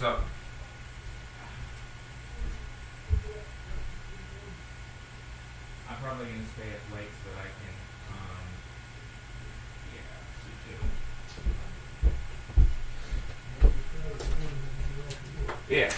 So, I'm probably going to stay up late so that I can, yeah.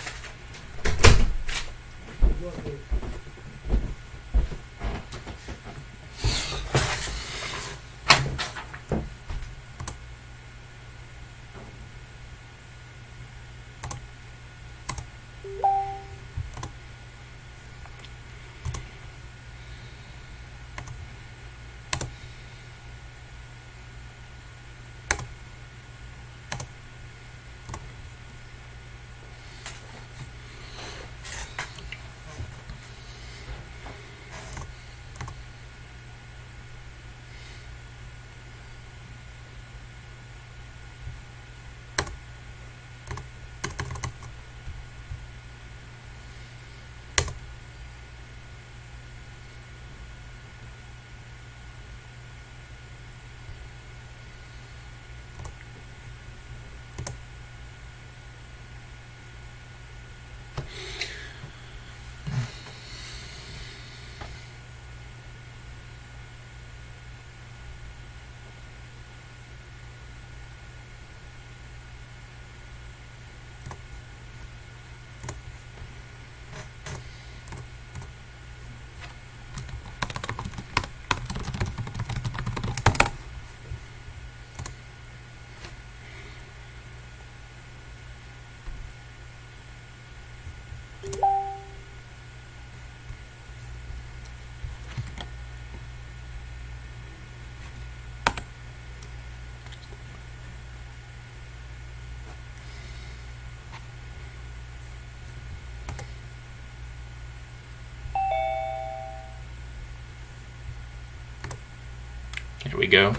Here we go.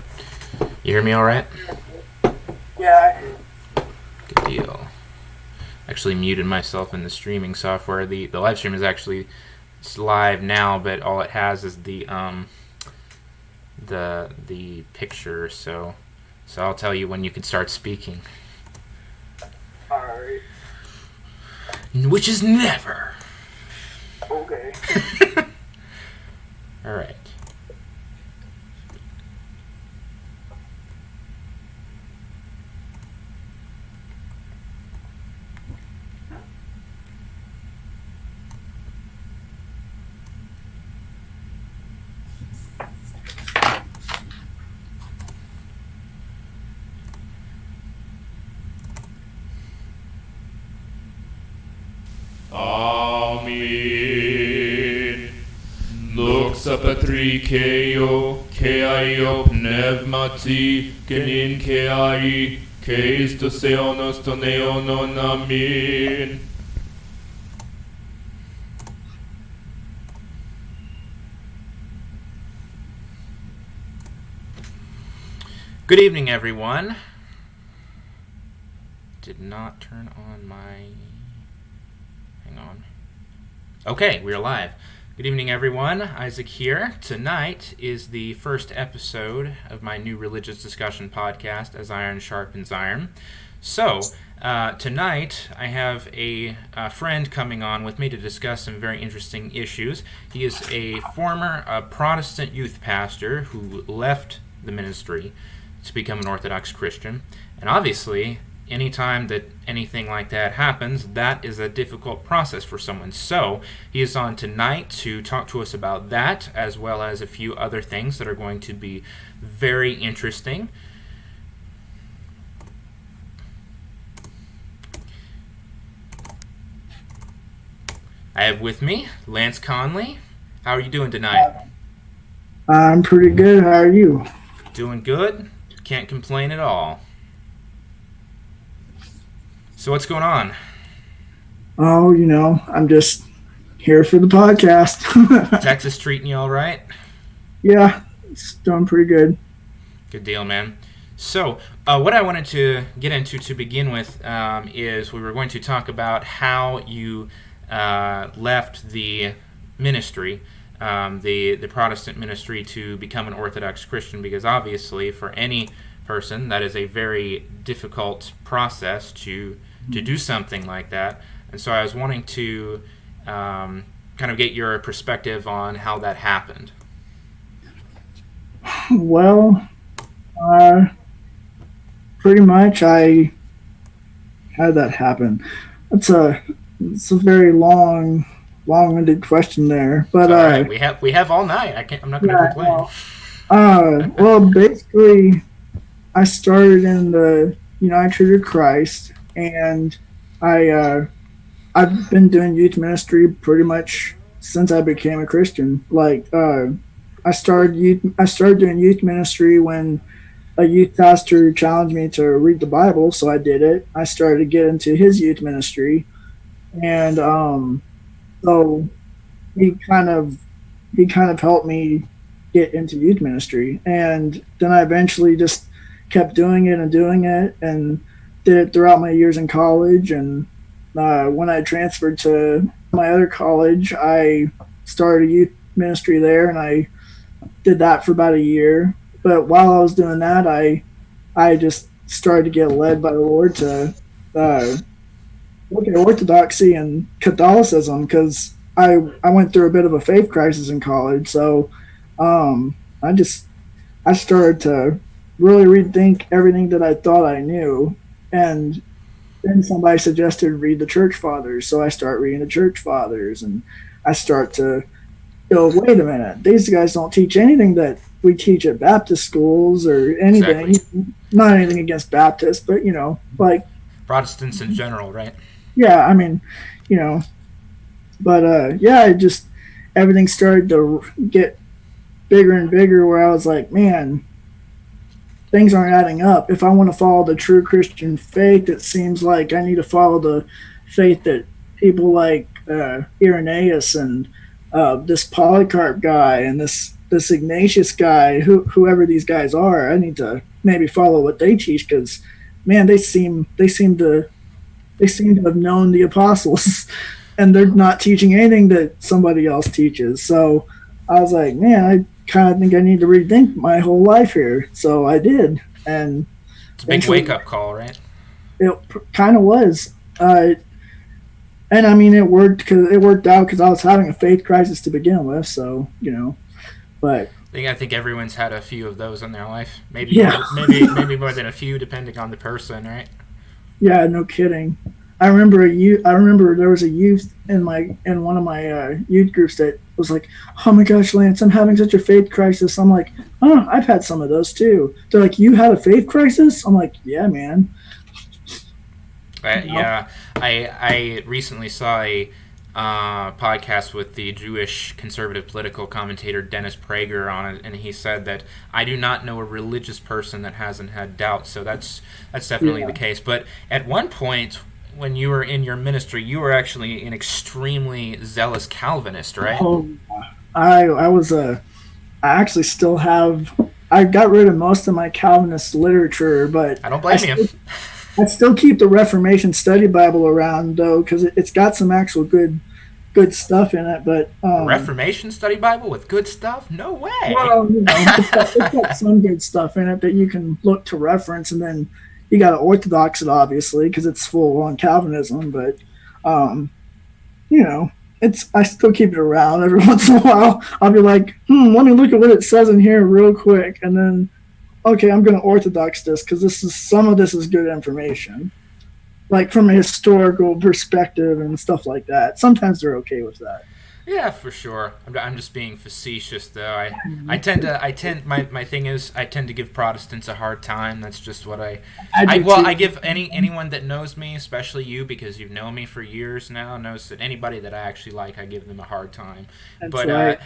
You hear me all right? Yeah. Good deal. Actually muted myself in the streaming software. The live stream is actually live now, but all it has is the picture. So I'll tell you when you can start speaking. Alright. Which is never. Okay. All right. Amen. Doxa Patrikeo, Keio Pneumati, Genin Kei, Keistos Eonos ton Eonon, Amen. Good evening, everyone. Did not turn on my... Hang on. Okay, we're live. Good evening, everyone. Isaac here. Tonight is the first episode of my new religious discussion podcast, As Iron Sharpens Iron. So, tonight I have a friend coming on with me to discuss some very interesting issues. He is a former Protestant youth pastor who left the ministry to become an Orthodox Christian. And obviously, anytime that anything like that happens, that is a difficult process for someone. So, he is on tonight to talk to us about that, as well as a few other things that are going to be very interesting. I have with me Lance Conley. How are you doing tonight? I'm pretty good. How are you? Doing good. Can't complain at all. So what's going on? Oh, I'm just here for the podcast. Texas treating you all right? Yeah, it's doing pretty good. Good deal, man. So what I wanted to get into to begin with is we were going to talk about how you left the ministry, the Protestant ministry, to become an Orthodox Christian, because obviously for any person that is a very difficult process to to do something like that. And so I was wanting to kind of get your perspective on how that happened. Well, pretty much I had that happen. It's a very long-winded question there, but all right. We have all night. I'm not going to complain. Well, basically, I started in the United Church of Christ, and I've been doing youth ministry pretty much since I became a Christian. I started doing youth ministry when a youth pastor challenged me to read the Bible, so I did it. I started to get into his youth ministry, and so he kind of helped me get into youth ministry, and then I eventually just kept doing it and did it throughout my years in college. And when I transferred to my other college, I started a youth ministry there, and I did that for about a year. But while I was doing that, I just started to get led by the Lord to look at Orthodoxy and Catholicism, because I went through a bit of a faith crisis in college. So I started to really rethink everything that I thought I knew. And then somebody suggested read the Church Fathers. So I start reading the Church Fathers, and I start to go, wait a minute, these guys don't teach anything that we teach at Baptist schools or anything. Exactly. Not anything against Baptists, but, like Protestants in general, right? Yeah, I mean, but everything started to get bigger and bigger, where I was like, man, things aren't adding up. If I want to follow the true Christian faith, it seems like I need to follow the faith that people like Irenaeus and this Polycarp guy and this Ignatius guy, whoever these guys are. I need to maybe follow what they teach, because, man, they seem to have known the apostles, and they're not teaching anything that somebody else teaches. So I was like, man, I kind of think I need to rethink my whole life here. So I did, and it's a big wake-up call, right? It kind of was, and I mean, it worked out because I was having a faith crisis to begin with. So but I think everyone's had a few of those in their life. Maybe more than a few, depending on the person, right? Yeah, no kidding. I remember there was a youth in one of my youth groups that was like, "Oh my gosh, Lance, I'm having such a faith crisis." I'm like, "Oh, I've had some of those too." They're like, "You had a faith crisis?" I'm like, "Yeah, man." Yeah, I recently saw a podcast with the Jewish conservative political commentator Dennis Prager on it, and he said that I do not know a religious person that hasn't had doubts. So that's definitely the case. But at one point, when you were in your ministry, you were actually an extremely zealous Calvinist, right? Oh, I actually still have. I got rid of most of my Calvinist literature, but I don't blame you. I still keep the Reformation Study Bible around, though, because it's got some actual good stuff in it. But Reformation Study Bible with good stuff? No way. Well, it's got some good stuff in it that you can look to reference, and then you got to orthodox it, obviously, because it's full on Calvinism. But I still keep it around every once in a while. I'll be like, let me look at what it says in here real quick, and then, okay, I'm going to orthodox this, because some of this is good information, like from a historical perspective and stuff like that. Sometimes they're okay with that. Yeah, for sure. I'm just being facetious, though. My thing is, I tend to give Protestants a hard time. That's just what I give anyone that knows me, especially you, because you've known me for years now, knows that anybody that I actually like, I give them a hard time. That's but right.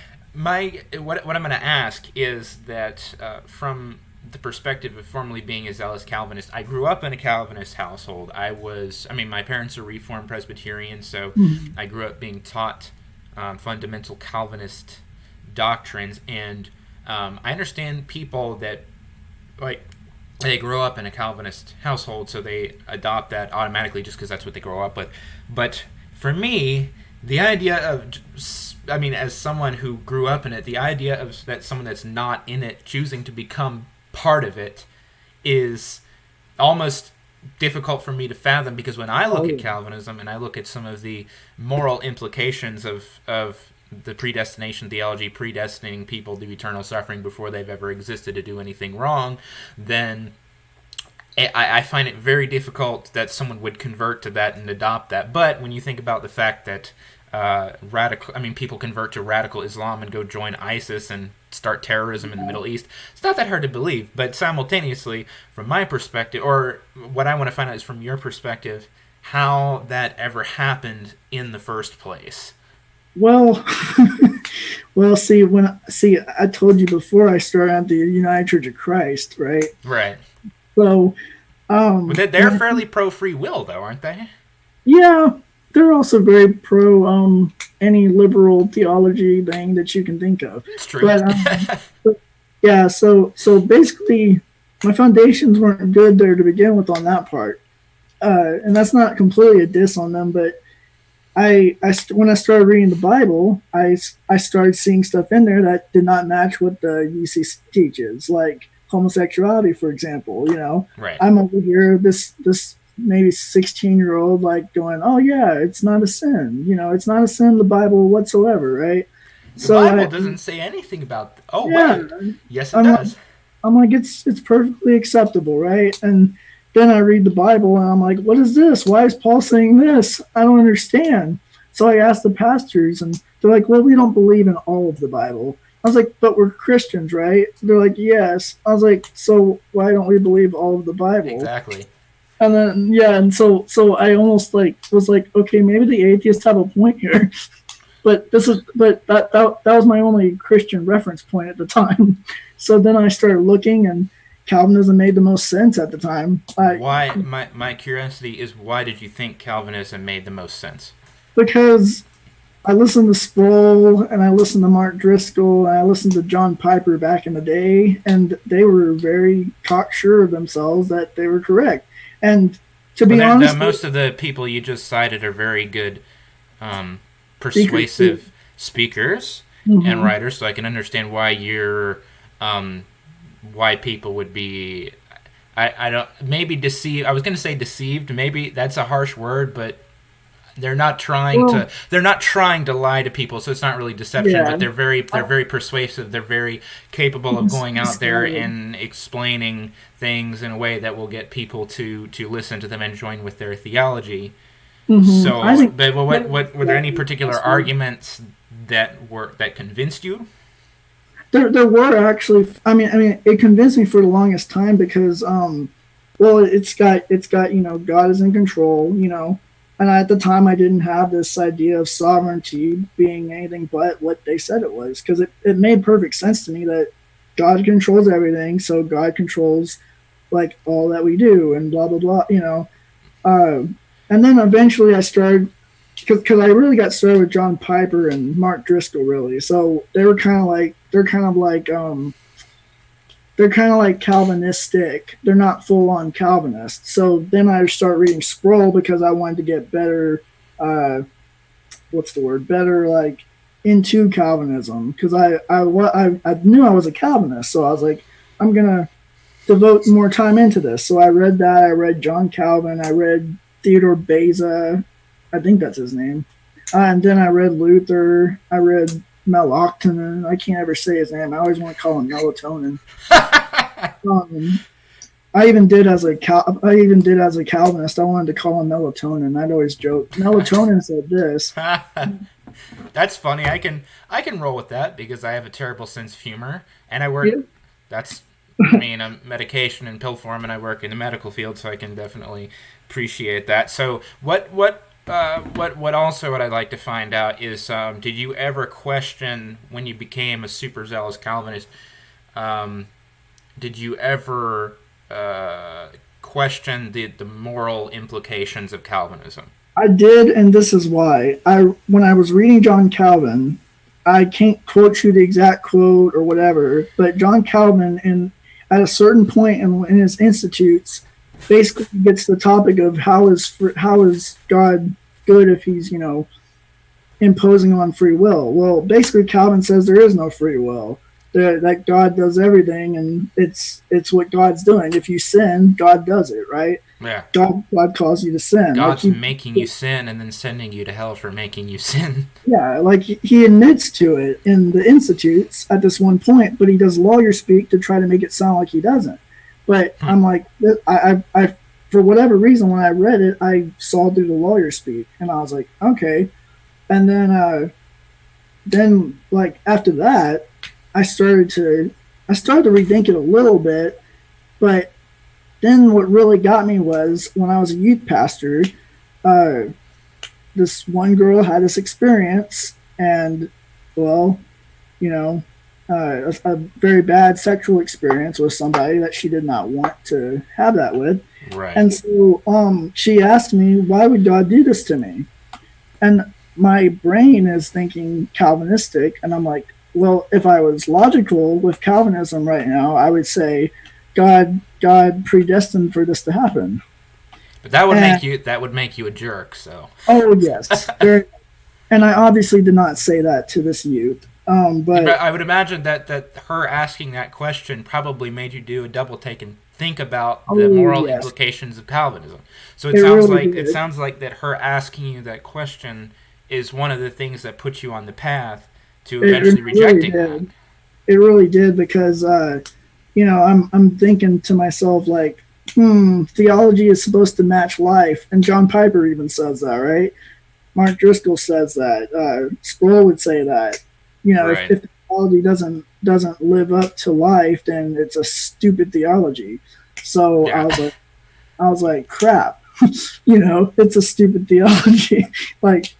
What I'm going to ask is that from the perspective of formerly being a zealous Calvinist, I grew up in a Calvinist household. My parents are Reformed Presbyterian, so I grew up being taught fundamental Calvinist doctrines, and I understand people that they grow up in a Calvinist household, so they adopt that automatically just because that's what they grow up with. But for me, the idea of, as someone who grew up in it, the idea of that someone that's not in it choosing to become part of it is almost difficult for me to fathom, because when I look at Calvinism and I look at some of the moral implications of the predestination theology, predestining people to eternal suffering before they've ever existed to do anything wrong, then I find it very difficult that someone would convert to that and adopt that. But when you think about the fact that people convert to radical Islam and go join ISIS and start terrorism in the Middle East, it's not that hard to believe. But simultaneously, from my perspective, or what I want to find out is from your perspective, how that ever happened in the first place. Well, I told you before I started at the United Church of Christ, right? Right. So, they're fairly pro free will, though, aren't they? Yeah, they're also very pro any liberal theology thing that you can think of. It's true. But yeah, so basically, my foundations weren't good there to begin with on that part, and that's not completely a diss on them, but. When I started reading the Bible, I started seeing stuff in there that did not match what the UC teaches, like homosexuality, for example. Right. I'm over here, this maybe 16-year-old, like going, "Oh yeah, it's not a sin. It's not a sin in the Bible whatsoever, right?" The Bible doesn't say anything about. Wait. Yes, it does. I'm like, it's perfectly acceptable, right? And then I read the Bible and I'm like, what is this? Why is Paul saying this? I don't understand. So I asked the pastors and they're like, well, we don't believe in all of the Bible. I was like, but we're Christians, right? They're like, yes. I was like, so why don't we believe all of the Bible? Exactly. And then, and so I almost was like, okay, maybe the atheists have a point here. But that was my only Christian reference point at the time. So then I started looking, and Calvinism made the most sense at the time. Why? My curiosity is, why did you think Calvinism made the most sense? Because I listened to Sproul, and I listened to Mark Driscoll, and I listened to John Piper back in the day, and they were very cocksure of themselves that they were correct. And to be honest, most of the people you just cited are very good, persuasive speakers and writers, so I can understand why why people would be, I don't, maybe deceived. I was going to say deceived. Maybe that's a harsh word, but they're not trying to lie to people, so it's not really deception. But they're very persuasive. They're very capable of going out there and explaining things in a way that will get people to listen to them and join with their theology. So, were there any particular arguments that convinced you? There were actually. I mean, it convinced me for the longest time because, it's got God is in control, and at the time I didn't have this idea of sovereignty being anything but what they said it was, because it made perfect sense to me that God controls everything, so God controls like all that we do and blah blah blah, and then eventually I started. Because I really got started with John Piper and Mark Driscoll, really. So they're kind of like Calvinistic. They're not full on Calvinists. So then I start reading Sproul because I wanted to get better. Better like into Calvinism, because I knew I was a Calvinist. So I was like, I'm gonna devote more time into this. So I read that. I read John Calvin. I read Theodore Beza. I think that's his name. And then I read Luther. I read Meloctonin. I can't ever say his name. I always want to call him Melatonin. I even did as a Calvinist. I wanted to call him Melatonin. I'd always joke. Melatonin said this. That's funny. I can roll with that because I have a terrible sense of humor, and I work. Yeah. That's a medication in pill form, and I work in the medical field, so I can definitely appreciate that. So what I'd like to find out is, did you ever question, when you became a super zealous Calvinist, did you ever question the moral implications of Calvinism? I did, and this is why. When I was reading John Calvin, I can't quote you the exact quote or whatever, but John Calvin, at a certain point in his Institutes, basically gets the topic of how is God good if he's imposing on free will. Well, basically Calvin says there is no free will. that God does everything, and it's what God's doing. If you sin, God does it, right? Yeah. God calls you to sin. God's making you sin and then sending you to hell for making you sin. Yeah, like he admits to it in the Institutes at this one point, but he does lawyer speak to try to make it sound like he doesn't. But I'm like, I for whatever reason, when I read it, I saw through the lawyer speak, and I was like, okay. And then like after that, I started to rethink it a little bit, but then what really got me was when I was a youth pastor, this one girl had this experience, and well, a very bad sexual experience with somebody that she did not want to have that with. Right. And so she asked me, why would God do this to me? And my brain is thinking Calvinistic, and I'm like, well, if I was logical with Calvinism right now, I would say God predestined for this to happen. But that would make you a jerk. So. Oh yes, and I obviously did not say that to this youth. But I would imagine that her asking that question probably made you do a double take and think about the moral implications of Calvinism. So it sounds like that her asking you that question is one of the things that puts you on the path to eventually rejecting that. It really did, because I'm thinking to myself like, theology is supposed to match life, and John Piper even says that, right? Mark Driscoll says that. Sproul would say that. Right. If theology doesn't live up to life, then it's a stupid theology. So yeah. I was like, crap. It's a stupid theology. Like,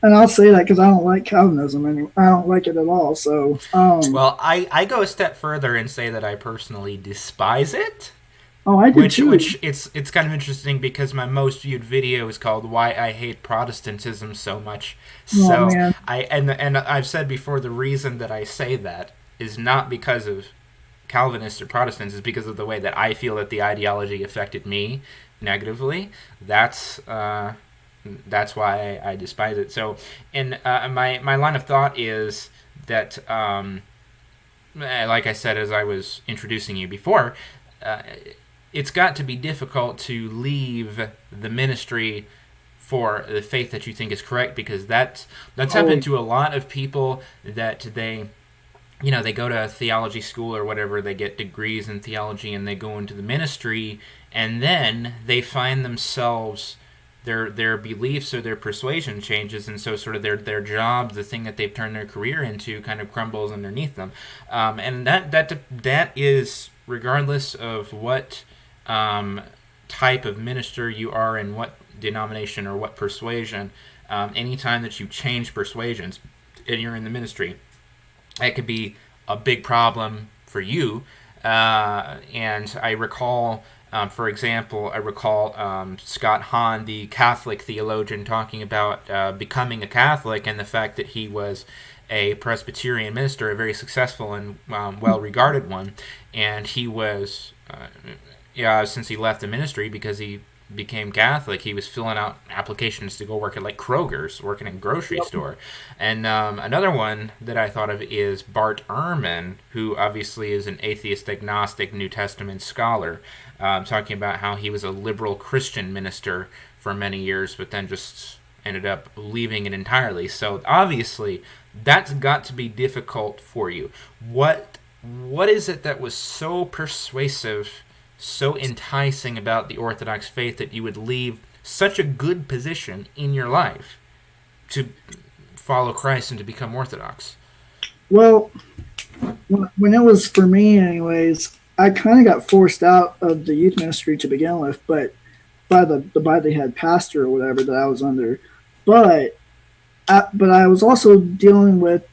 and I'll say that because I don't like Calvinism anymore. I don't like it at all. So, well, I go a step further and say that I personally despise it. Oh, I do too. Which it's kind of interesting because my most viewed video is called "Why I Hate Protestantism So Much." So man. and I've said before, the reason that I say that is not because of Calvinists or Protestants, is because of the way that I feel that the ideology affected me negatively. That's why I despise it. So, and my line of thought is that, like I said as I was introducing you before, it's got to be difficult to leave the ministry for the faith that you think is correct, because that's happened to a lot of people, that they go to theology school or whatever, they get degrees in theology, and they go into the ministry, and then they find themselves, their beliefs or their persuasion changes, and so sort of their job, the thing that they've turned their career into, kind of crumbles underneath them. And that is regardless of what type of minister you are and what denomination or what persuasion. Anytime that you change persuasions and you're in the ministry, that could be a big problem for you. And I recall, for example, Scott Hahn, the Catholic theologian, talking about becoming a Catholic and the fact that he was a Presbyterian minister, a very successful and well-regarded one, and he was, since he left the ministry because he became Catholic, he was filling out applications to go work at like Kroger's, working in a grocery store. And another one that I thought of is Bart Ehrman, who obviously is an atheist, agnostic, New Testament scholar, talking about how he was a liberal Christian minister for many years, but then just ended up leaving it entirely. So obviously, that's got to be difficult for you. What is it that was so persuasive, so enticing about the Orthodox faith that you would leave such a good position in your life to follow Christ and to become Orthodox? Well, when it was for me anyways, I kind of got forced out of the youth ministry to begin with, but by the head pastor or whatever that I was under. But I was also dealing with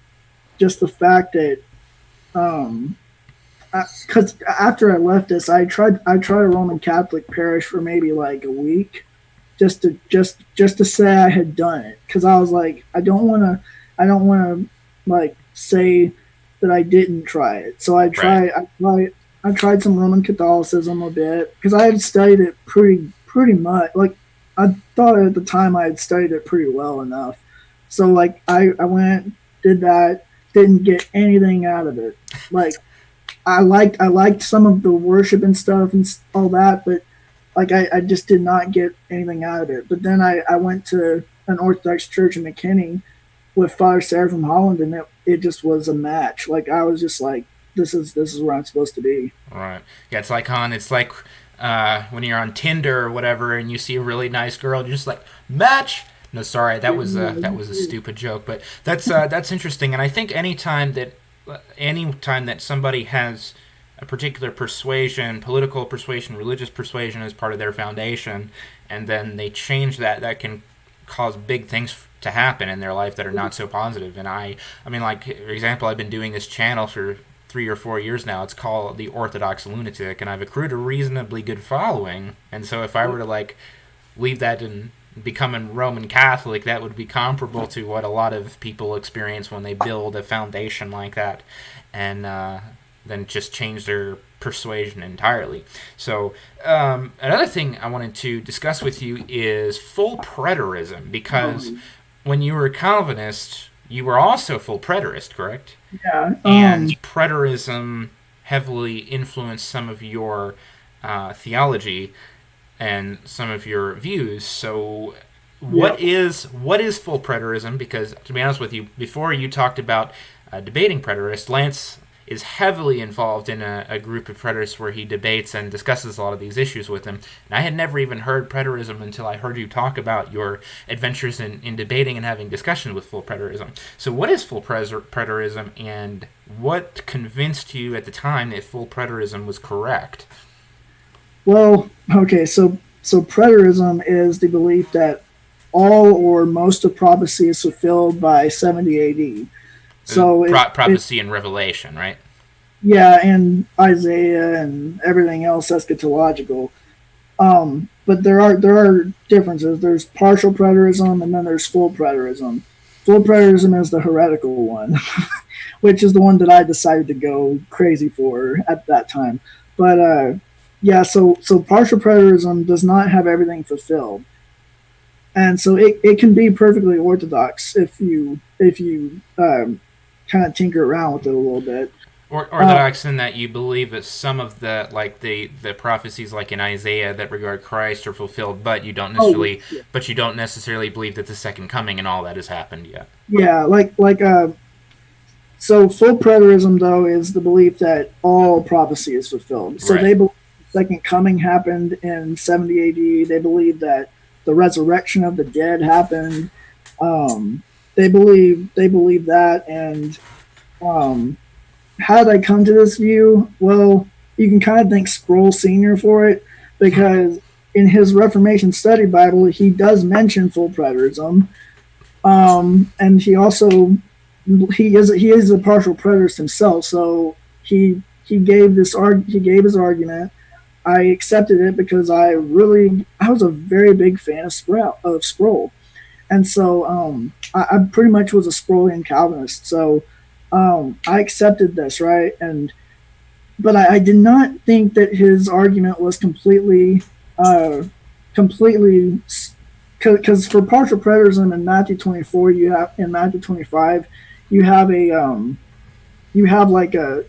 just the fact that, because after I left this, I tried a Roman Catholic parish for maybe like a week, just to say I had done it, because I was like, I don't want to like say that I didn't try it. So I tried some Roman Catholicism a bit, because I had studied it pretty much. Like, I thought at the time I had studied it pretty well enough. So like I went, did that, didn't get anything out of it. Like I liked some of the worship and stuff and all that, but like I just did not get anything out of it. But then I went to an Orthodox church in McKinney with Father Sarah from Holland, and it just was a match. Like I was just like, this is where I'm supposed to be. Right. Yeah, it's like when you're on Tinder or whatever, and you see a really nice girl, and you're just like, match. No, sorry, that was a stupid joke, but that's interesting. And I think anytime that somebody has a particular persuasion, political persuasion, religious persuasion as part of their foundation, and then they change that can cause big things to happen in their life that are not so positive. And I mean, like, for example, I've been doing this channel for 3 or 4 years now. It's called The Orthodox Lunatic, and I've accrued a reasonably good following. And so if I were to, like, leave that and become a Roman Catholic, that would be comparable to what a lot of people experience when they build a foundation like that, and then just change their persuasion entirely. So another thing I wanted to discuss with you is full preterism, because when you were a Calvinist, you were also full preterist, correct? Yeah. And preterism heavily influenced some of your theology and some of your views. So what is full preterism? Because to be honest with you, before you talked about debating preterists, Lance is heavily involved in a group of preterists where he debates and discusses a lot of these issues with them. And I had never even heard preterism until I heard you talk about your adventures in debating and having discussion with full preterism. So what is full preterism, and what convinced you at the time that full preterism was correct? Well, okay, so preterism is the belief that all or most of prophecy is fulfilled by 70 AD. So prophecy and Revelation, right? Yeah, and Isaiah and everything else eschatological. But there are differences. There's partial preterism, and then there's full preterism. Full preterism is the heretical one, which is the one that I decided to go crazy for at that time. But yeah, so partial preterism does not have everything fulfilled, and so it can be perfectly orthodox if you kind of tinker around with it a little bit. Orthodox in that you believe that some of the prophecies, like in Isaiah, that regard Christ are fulfilled, but you don't necessarily believe that the second coming and all that has happened yet. Yeah, so full preterism though is the belief that all prophecy is fulfilled. So They believe the second coming happened in 70 AD. They believe that the resurrection of the dead happened. They believe that, and how did I come to this view? Well, you can kind of thank Sproul Sr. for it, because in his Reformation Study Bible, he does mention full preterism, and he also he is a partial preterist himself. So he gave his argument. I accepted it because I was a very big fan of Sproul. And so I pretty much was a Sproulian Calvinist. So I accepted this, right? But I did not think that his argument was completely, because for partial preterism in Matthew 24, in Matthew 25, you have like a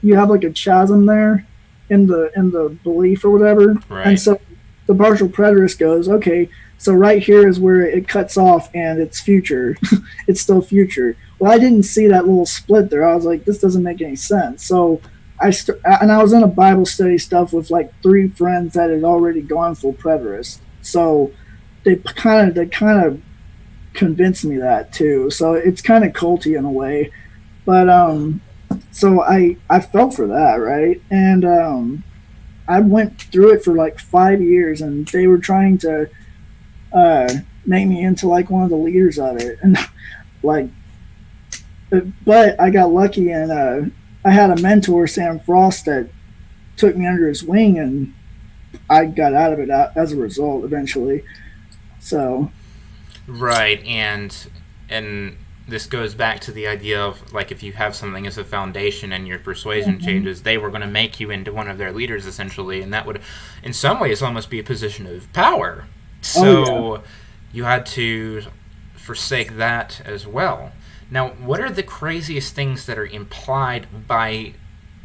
chasm there in the belief or whatever, right. And so the partial preterist goes, okay, so right here is where it cuts off, and it's future. It's still future. Well, I didn't see that little split there. I was like, this doesn't make any sense. So I was in a Bible study stuff with like 3 friends that had already gone full preterist. So they kind of convinced me that too. So it's kind of culty in a way, but so I fell for that, right? And I went through it for like 5 years, and they were trying to make me into like one of the leaders of it, and like, but I got lucky, and I had a mentor, Sam Frost, that took me under his wing, and I got out of it as a result eventually. So right, and this goes back to the idea of, like, if you have something as a foundation and your persuasion changes, they were going to make you into one of their leaders essentially, and that would in some ways almost be a position of power. So you had to forsake that as well. Now, what are the craziest things that are implied by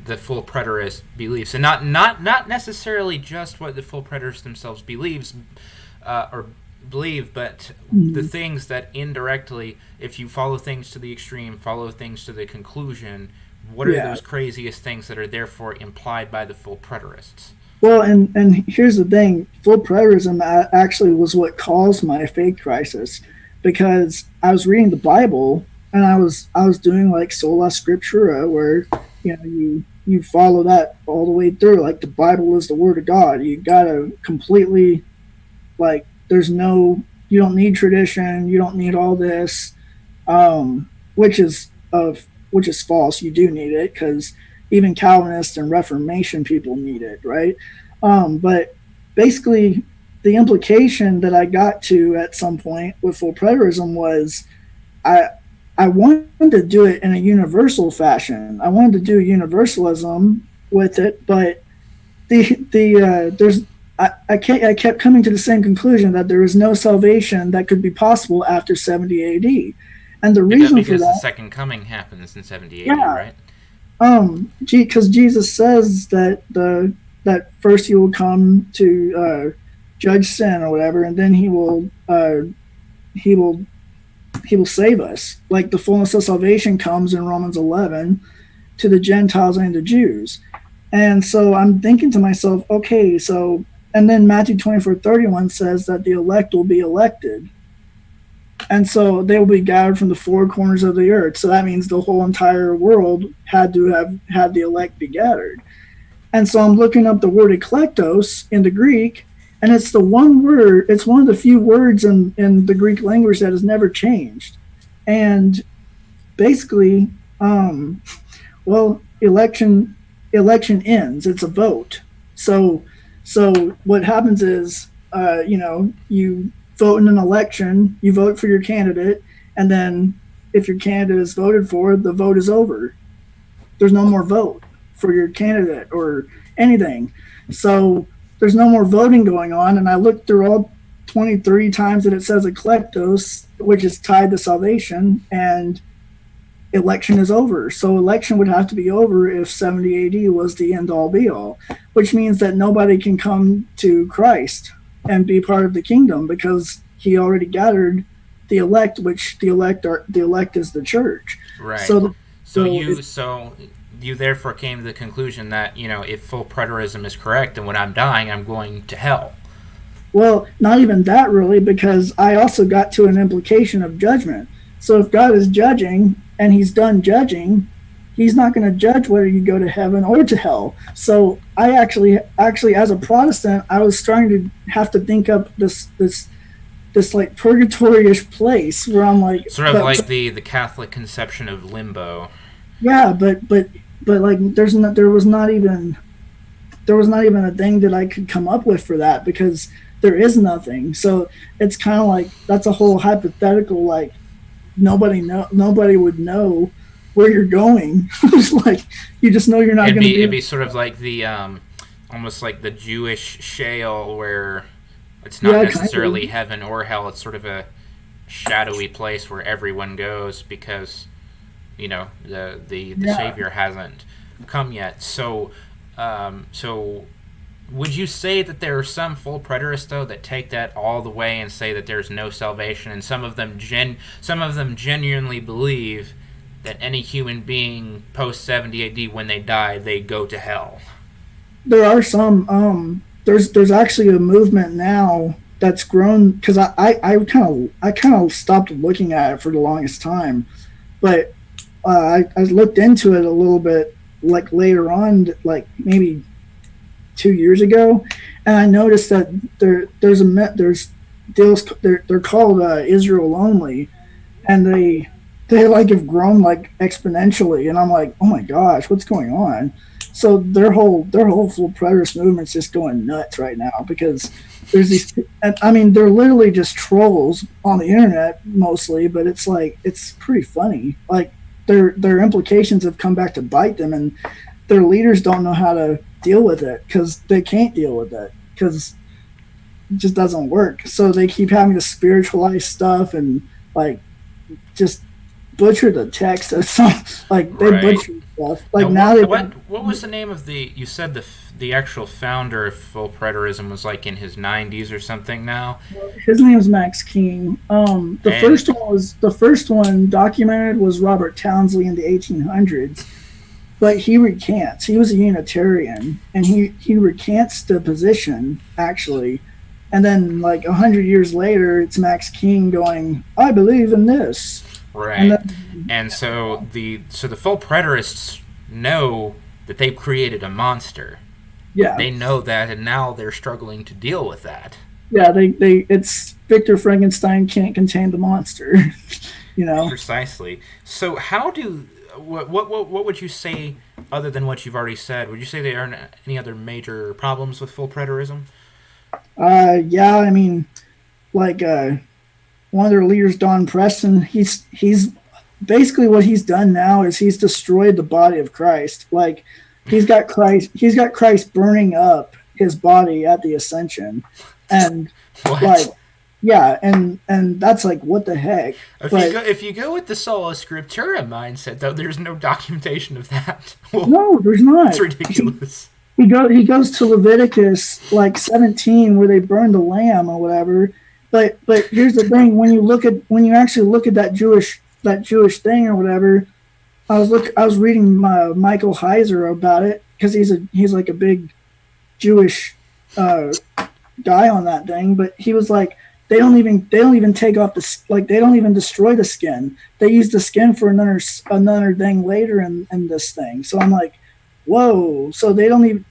the full preterist beliefs, and not necessarily just what the full preterists themselves believe, but the things that indirectly, if you follow things to the extreme, follow things to the conclusion, what are those craziest things that are therefore implied by the full preterists? Well, and here's the thing: full preterism actually was what caused my faith crisis, because I was reading the Bible and I was doing like sola scriptura, where you follow that all the way through. Like, the Bible is the Word of God. You gotta completely, like, you don't need tradition. You don't need all this, which is false. You do need it, because even Calvinists and Reformation people need it, right? But basically, the implication that I got to at some point with full preterism was I wanted to do it in a universal fashion. I wanted to do universalism with it, but I kept coming to the same conclusion that there is no salvation that could be possible after 70 AD. And the reason for that, the second coming happens in 70 AD, right? Because Jesus says that first he will come to judge sin or whatever, and then he will save us. Like, the fullness of salvation comes in Romans 11 to the Gentiles and the Jews. And so I'm thinking to myself, okay, so, and then Matthew 24:31 says that the elect will be elected. And so they will be gathered from the four corners of the earth. So that means the whole entire world had to have had the elect be gathered. And so I'm looking up the word eklektos in the Greek, and it's the one word, it's one of the few words in the Greek language that has never changed. And basically, election ends, it's a vote. So what happens is, you vote in an election, you vote for your candidate, and then if your candidate is voted for, the vote is over. There's no more vote for your candidate or anything. So there's no more voting going on. And I looked through all 23 times that it says eklektos, which is tied to salvation, and election is over. So election would have to be over if 70 AD was the end all be all, which means that nobody can come to Christ and be part of the kingdom, because he already gathered the elect, which the elect is the church. Right. So you therefore came to the conclusion that, if full preterism is correct, and when I'm dying, I'm going to hell. Well, not even that, really, because I also got to an implication of judgment. So if God is judging and he's done judging, he's not going to judge whether you go to heaven or to hell. So I actually, as a Protestant, I was starting to have to think up this like purgatory-ish place where I'm like, sort of like the Catholic conception of limbo. Yeah, but like there was not even a thing that I could come up with for that, because there is nothing. So it's kind of like, that's a whole hypothetical, like nobody would know where you're going. It's like, you just know you're not going to be. It'd be sort of like the almost like the Jewish Sheol, where it's not necessarily kind of heaven or hell. It's sort of a shadowy place where everyone goes, because the Savior hasn't come yet. So would you say that there are some full preterists, though, that take that all the way and say that there's no salvation, and some of them genuinely believe that any human being post 70 AD, when they die, they go to hell? There are some. There's actually a movement now that's grown, because I kind of stopped looking at it for the longest time, but I looked into it a little bit, like later on, like maybe 2 years ago, and I noticed that there's deals, they're called Israel only, and they like have grown like exponentially, and I'm like, oh my gosh, what's going on? So their whole full preterist movement's just going nuts right now, because there's these, I mean, they're literally just trolls on the internet mostly, but it's like, it's pretty funny. Like, their implications have come back to bite them, and their leaders don't know how to deal with it, because they can't deal with it, because it just doesn't work. So they keep having to spiritualize stuff and like just butcher the text. It's not, like they Right. butcher stuff. Like now what was the name of the? You said the actual founder of full preterism was like in his 90s or something now. his name is Max King. The first one documented was Robert Townsley in the 1800s, but he recants. He was a Unitarian, and he recants the position actually, and then like 100 years later, it's Max King going, "I believe in this." Right. And so the full preterists know that they've created a monster. Yeah. They know that, and now they're struggling to deal with that. Yeah, it's Victor Frankenstein can't contain the monster, you know. Precisely. So how do what would you say other than what you've already said? Would you say there are any other major problems with full preterism? Yeah, I mean, like one of their leaders, Don Preston, he's basically what he's done now is he's destroyed the body of Christ. Like he's got Christ burning up his body at the ascension, and What? like yeah, and that's like what the heck. If you go with the sola scriptura mindset, though, there's no documentation of that. Well, No, there's not. it's ridiculous. He goes to Leviticus like 17 where they burn the lamb or whatever. But here's the thing: when you actually look at that Jewish thing or whatever, I was reading Michael Heiser about it because he's like a big Jewish guy on that thing. But he was like, they don't even take off they don't even destroy the skin. They use the skin for another thing later in this thing. So I'm like, whoa! So they don't even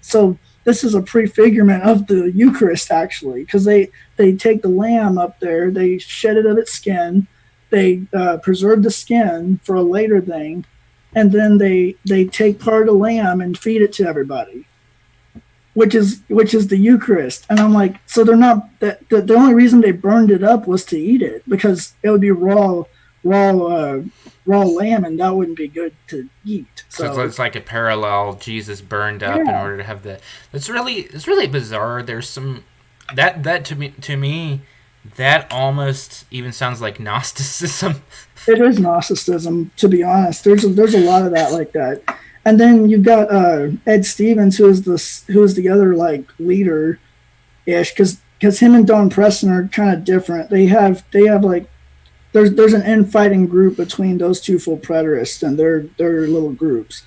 this is a prefigurement of the Eucharist, actually, because they take the lamb up there, they shed it of its skin, they preserve the skin for a later thing, and then they take part of the lamb and feed it to everybody, which is the Eucharist. And I'm like, so they're not the only reason they burned it up was to eat it, because it would be raw lamb, and that wouldn't be good to eat. So it's like a parallel. Jesus burned up in order to have the. It's really bizarre. There's some that to me that almost even sounds like Gnosticism. It is Gnosticism, to be honest. There's a lot of that like that. And then you've got Ed Stevens, who is the other like leader ish, because him and Don Preston are kind of different. They have like there's an infighting group between those two full preterists and their little groups.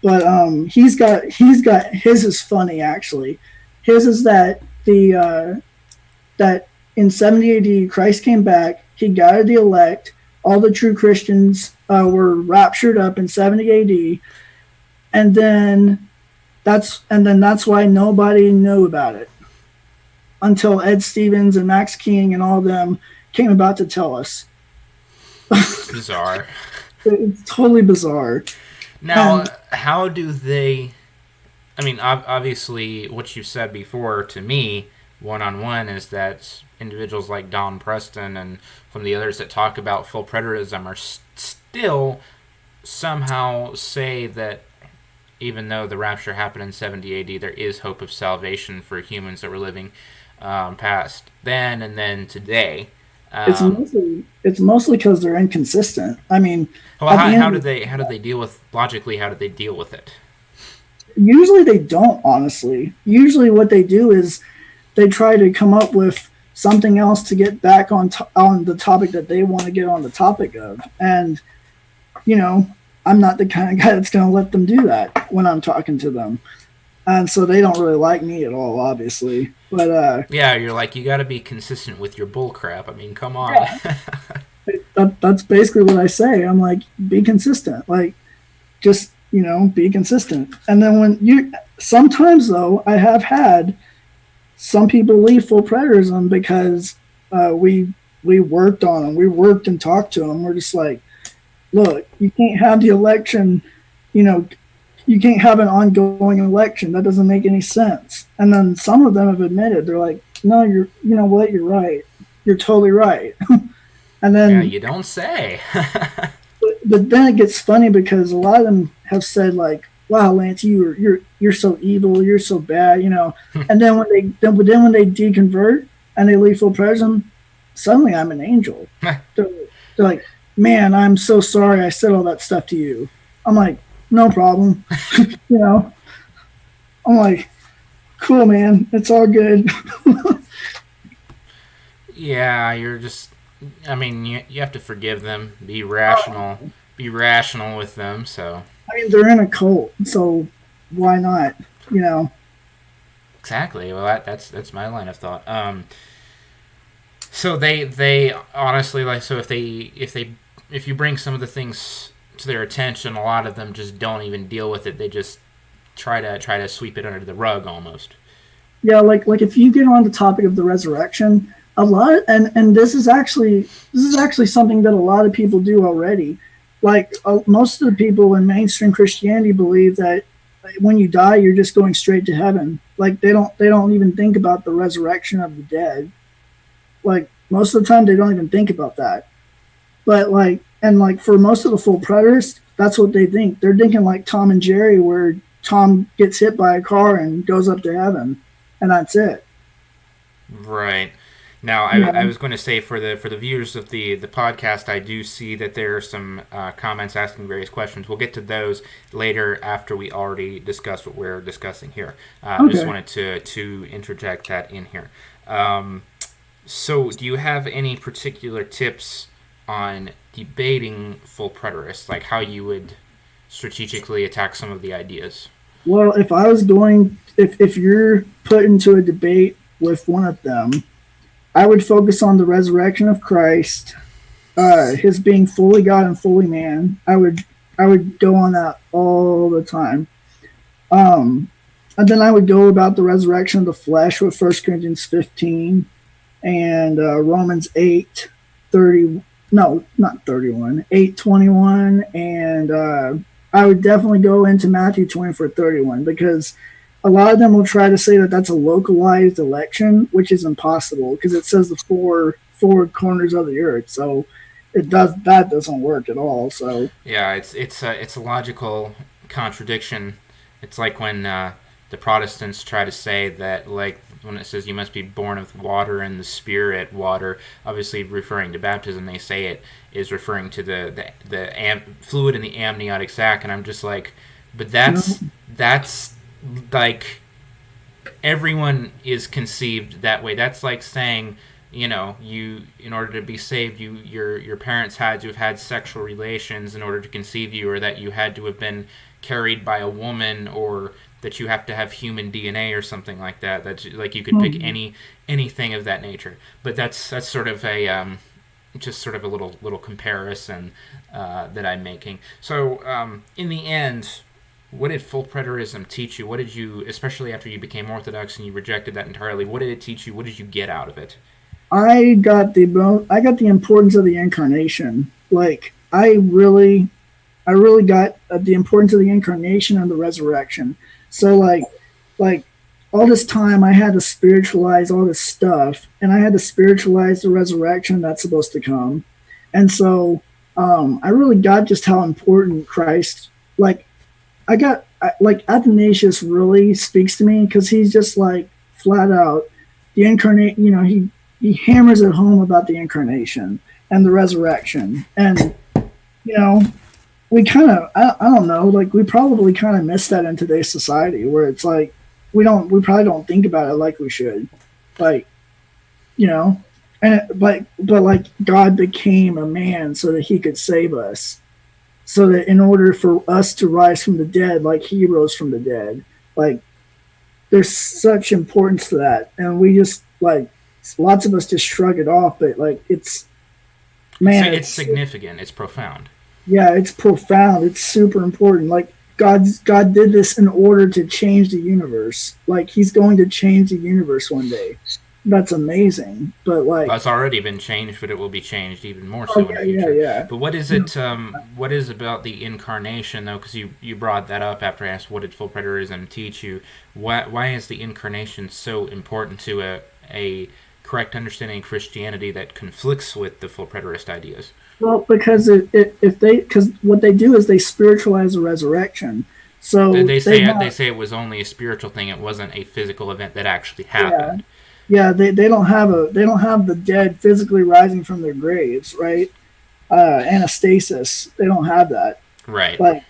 But he's got his is funny actually. His is that that in 70 AD Christ came back, he gathered the elect, all the true Christians were raptured up in 70 AD, and then that's why nobody knew about it until Ed Stevens and Max King and all of them came about to tell us. Bizarre. It's totally bizarre. Now, how do they? I mean, obviously, what you said before to me, one-on-one, is that individuals like Don Preston and some of the others that talk about full preterism are still somehow say that even though the rapture happened in 70 AD, there is hope of salvation for humans that were living past then and then today. It's mostly because they're inconsistent. I mean, well, how do they deal with logically? How do they deal with it? Usually they don't. Honestly, usually what they do is they try to come up with something else to get back on the topic that they want to get on the topic of. And I'm not the kind of guy that's going to let them do that when I'm talking to them. And so they don't really like me at all, obviously. But yeah, you're like, you got to be consistent with your bull crap. I mean, come on. Yeah. That's basically what I say. I'm like, be consistent. Like, just be consistent. And then sometimes though, I have had some people leave full preterism because we worked on them. We worked and talked to them. We're just like, look, you can't have the election. You can't have an ongoing election. That doesn't make any sense. And then some of them have admitted, they're like, no, you're right. You're totally right. And then yeah, you don't say. but then it gets funny because a lot of them have said like, wow, Lance, you're so evil, you're so bad, And then when they deconvert and they leave full preterism, suddenly I'm an angel. They're like, man, I'm so sorry I said all that stuff to you. I'm like, no problem. You know, I'm like, cool, man. It's all good. Yeah, you're just. I mean, you have to forgive them. Be rational. Be rational with them. So. I mean, they're in a cult, so why not? You know. Exactly. Well, that's my line of thought. So they honestly, like, so if you bring some of the things to their attention, a lot of them just don't even deal with it. They just try to sweep it under the rug almost. Yeah, like if you get on the topic of the resurrection, a lot, and this is actually something that a lot of people do already. Like most of the people in mainstream Christianity believe that when you die, you're just going straight to heaven. Like they don't even think about the resurrection of the dead. Like most of the time, they don't even think about that. But like for most of the full preterists, that's what they think. They're thinking like Tom and Jerry, where Tom gets hit by a car and goes up to heaven, and that's it. Right. Now, I was going to say for the viewers of the podcast, I do see that there are some comments asking various questions. We'll get to those later after we already discussed what we're discussing here. I just wanted to interject that in here. So, do you have any particular tips on debating full preterists, like how you would strategically attack some of the ideas? Well, if you're put into a debate with one of them, I would focus on the resurrection of Christ, his being fully God and fully man. I would go on that all the time. And then I would go about the resurrection of the flesh with 1 Corinthians 15 and Romans 8:30. No, not 31. 8:21, and I would definitely go into Matthew 24:31 because a lot of them will try to say that that's a localized election, which is impossible because it says the four corners of the earth. So that doesn't work at all. So yeah, it's a logical contradiction. It's like when the Protestants try to say that, like when it says you must be born of water and the Spirit, water, obviously referring to baptism, they say it is referring to the fluid in the amniotic sac, and I'm just like, but that's like everyone is conceived that way. That's like saying, you in order to be saved, your parents had to have had sexual relations in order to conceive you, or that you had to have been carried by a woman, or that you have to have human DNA or something like that. That's like you could pick anything of that nature. But that's sort of a just sort of a little comparison that I'm making. So in the end, what did full preterism teach you? What did you, especially after you became Orthodox and you rejected that entirely, what did it teach you? What did you get out of it? I got the importance of the incarnation. Like I really got the importance of the incarnation and the resurrection. So like all this time I had to spiritualize all this stuff, and I had to spiritualize the resurrection that's supposed to come. And so I really got just how important Christ, like Athanasius really speaks to me because he's just like flat out the incarnate. He hammers it home about the incarnation and the resurrection, and we kind of I don't know, like we probably kind of miss that in today's society where it's like we probably don't think about it like we should, like but like God became a man so that he could save us. So that in order for us to rise from the dead, like he rose from the dead, like there's such importance to that. And we just like, lots of us just shrug it off, but like it's significant. It's profound. Yeah, it's profound. It's super important. Like God did this in order to change the universe. Like he's going to change the universe one day. That's amazing. But like, it's already been changed, but it will be changed even more so in the future. Yeah. But what is it? What is about the incarnation, though? Because you brought that up after I asked, what did full preterism teach you? Why is the incarnation so important to a correct understanding of Christianity that conflicts with the full preterist ideas? Well, because because what they do is they spiritualize the resurrection. So they say it was only a spiritual thing. It wasn't a physical event that actually happened. Yeah, they don't have the dead physically rising from their graves, right? anastasis. They don't have that. Right. Like,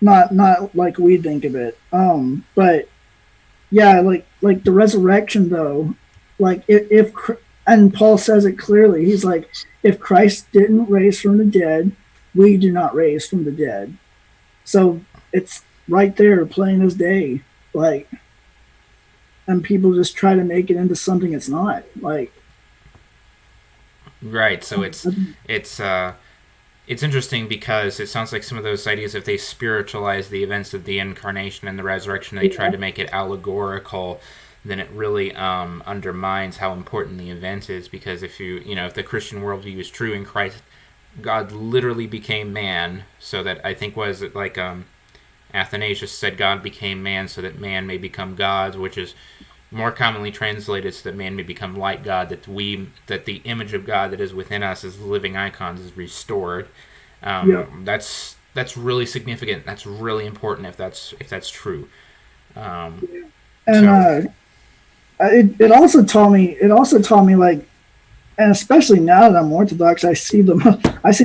not like we think of it. But yeah, like the resurrection though, like if and Paul says it clearly. He's like, if Christ didn't raise from the dead, we do not raise from the dead. So it's right there, plain as day. Like, and people just try to make it into something it's not. Like, right. So it's interesting because it sounds like some of those ideas, if they spiritualize the events of the incarnation and the resurrection, they try to make it allegorical, then it really undermines how important the event is. Because if if the Christian worldview is true in Christ, God literally became man, so that I think was it like Athanasius said, God became man so that man may become God, which is more commonly translated so that man may become like God, that the image of God that is within us as living icons is restored. That's really significant. That's really important if that's true. It also taught me like, and especially now that I'm Orthodox, I see the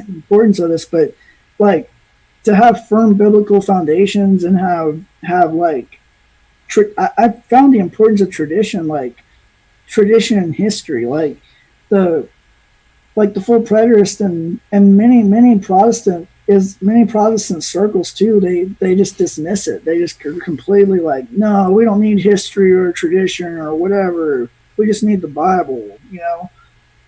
importance of this. But like, to have firm biblical foundations and have like, I found the importance of tradition, like tradition and history, like the full preterist and many Protestant circles too. They just dismiss it. They just completely like, no, we don't need history or tradition or whatever. We just need the Bible,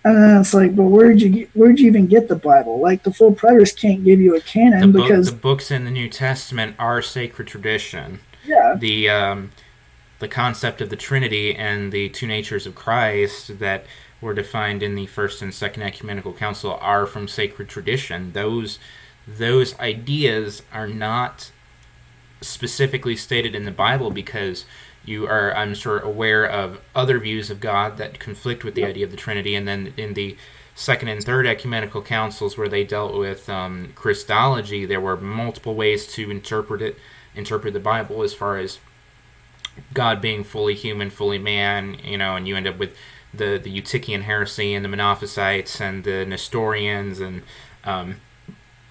And then it's like, but where'd you even get the Bible? Like, the full preterists can't give you a canon because the books in the New Testament are sacred tradition. Yeah. The concept of the Trinity and the two natures of Christ that were defined in the First and Second Ecumenical Council are from sacred tradition. Those ideas are not specifically stated in the Bible because you are, I'm sure, aware of other views of God that conflict with the idea of the Trinity. And then in the Second and Third Ecumenical Councils, where they dealt with Christology, there were multiple ways to interpret the Bible, as far as God being fully human, fully man, and you end up with the Eutychian heresy and the Monophysites and the Nestorians and a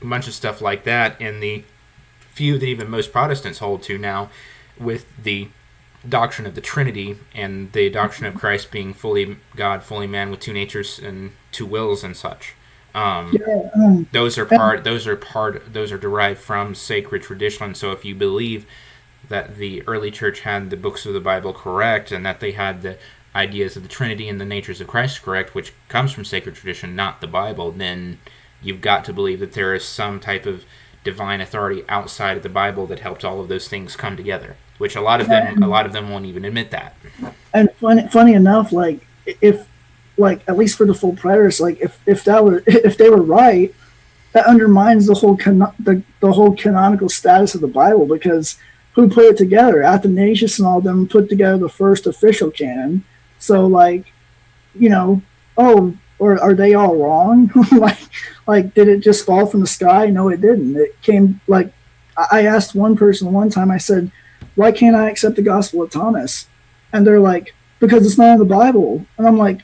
bunch of stuff like that, and the view that even most Protestants hold to now, with the doctrine of the Trinity and the doctrine of Christ being fully God, fully man, with two natures and two wills and such. Those are derived from sacred tradition. And so if you believe that the early church had the books of the Bible correct, and that they had the ideas of the Trinity and the natures of Christ correct, which comes from sacred tradition, not the Bible, then you've got to believe that there is some type of divine authority outside of the Bible that helped all of those things come together. Which a lot of them won't even admit that. And funny enough, like, if, like, at least for the full preterists, like, if they were right, that undermines the whole canonical status of the Bible, because who put it together? Athanasius and all of them put together the first official canon. So, like, or are they all wrong? like, did it just fall from the sky? No, it didn't. It came, like, I asked one person one time, I said, why can't I accept the Gospel of Thomas? And they're like, because it's not in the Bible. And I'm like,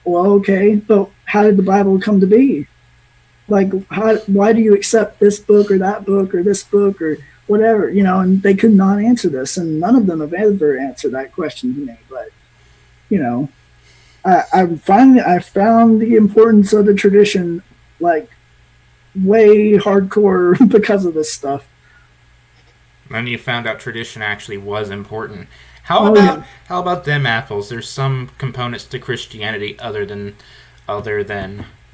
well, okay, but how did the Bible come to be? Like, why do you accept this book or that book or this book or whatever, and they could not answer this, and none of them have ever answered that question to me. But, I found the importance of the tradition, like, way hardcore because of this stuff. And you found out tradition actually was important. How about them apples? There's some components to Christianity other than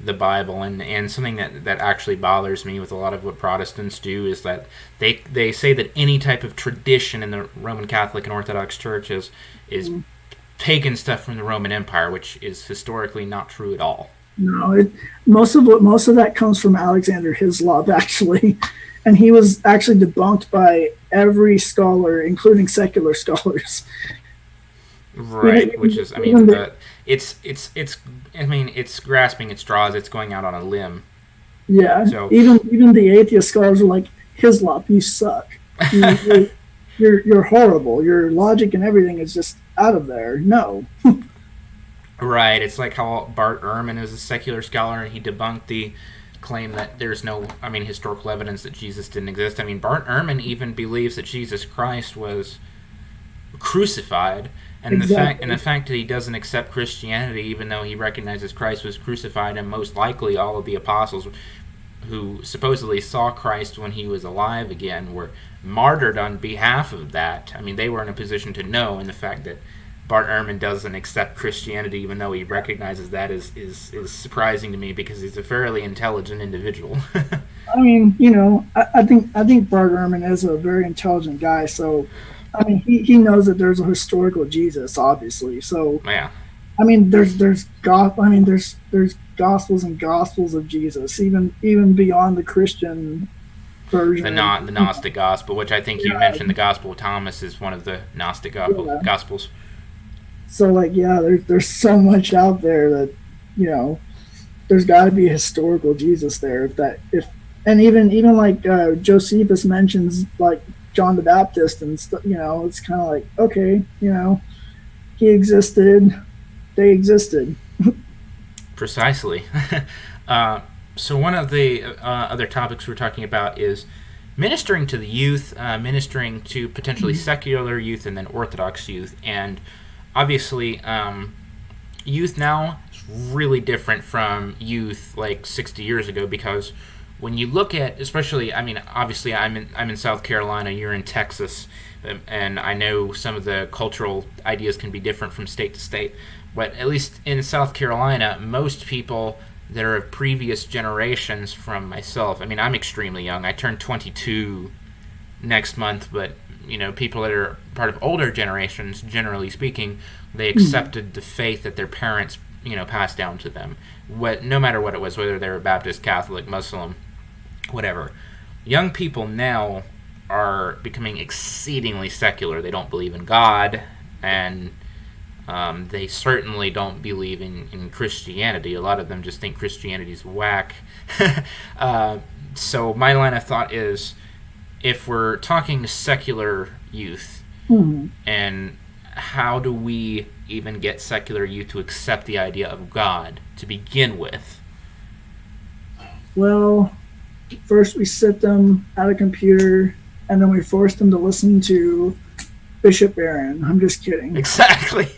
the Bible, and something that actually bothers me with a lot of what Protestants do is that they say that any type of tradition in the Roman Catholic and Orthodox Church is pagan stuff from the Roman Empire, which is historically not true at all. No, most of that comes from Alexander Hislop, actually, and he was actually debunked by every scholar, including secular scholars. Right, which is, it's grasping at straws. It's going out on a limb. Yeah, so even the atheist scholars are like, Hislop, you suck. You're horrible. Your logic and everything is just out of there. No. Right. It's like how Bart Ehrman is a secular scholar, and he debunked the claim that there's no, historical evidence that Jesus didn't exist. Bart Ehrman even believes that Jesus Christ was crucified, and Exactly. the fact that he doesn't accept Christianity, even though he recognizes Christ was crucified, and most likely all of the apostles who supposedly saw Christ when he was alive again were martyred on behalf of that. They were in a position to know, and the fact that Bart Ehrman doesn't accept Christianity, even though he recognizes that, is surprising to me, because he's a fairly intelligent individual. I think Bart Ehrman is a very intelligent guy. So, he knows that there's a historical Jesus, obviously. So, yeah. There's gospels and gospels of Jesus, even beyond the Christian version. The Gnostic Gospel, which I think you mentioned, the Gospel of Thomas is one of the Gnostic Gospels. So, there's so much out there that, there's got to be a historical Jesus there. And even like Josephus mentions, like John the Baptist and stuff. It's kind of like, okay, he existed, they existed. Precisely. So one of the other topics we're talking about is ministering to the youth, ministering to potentially secular youth and then Orthodox youth. And obviously, youth now is really different from youth like 60 years ago, because when you look at, especially, obviously I'm in South Carolina, you're in Texas, and I know some of the cultural ideas can be different from state to state, but at least in South Carolina, most people that are of previous generations from myself, I'm extremely young. I turned 22 next month, but people that are part of older generations, generally speaking, they accepted the faith that their parents, passed down to them. No matter what it was, whether they were Baptist, Catholic, Muslim, whatever. Young people now are becoming exceedingly secular. They don't believe in God, and they certainly don't believe in Christianity. A lot of them just think Christianity's whack. So my line of thought is, if we're talking secular youth, and how do we even get secular youth to accept the idea of God to begin with? Well, first we sit them at a computer, and then we force them to listen to Bishop Barron. I'm just kidding. Exactly.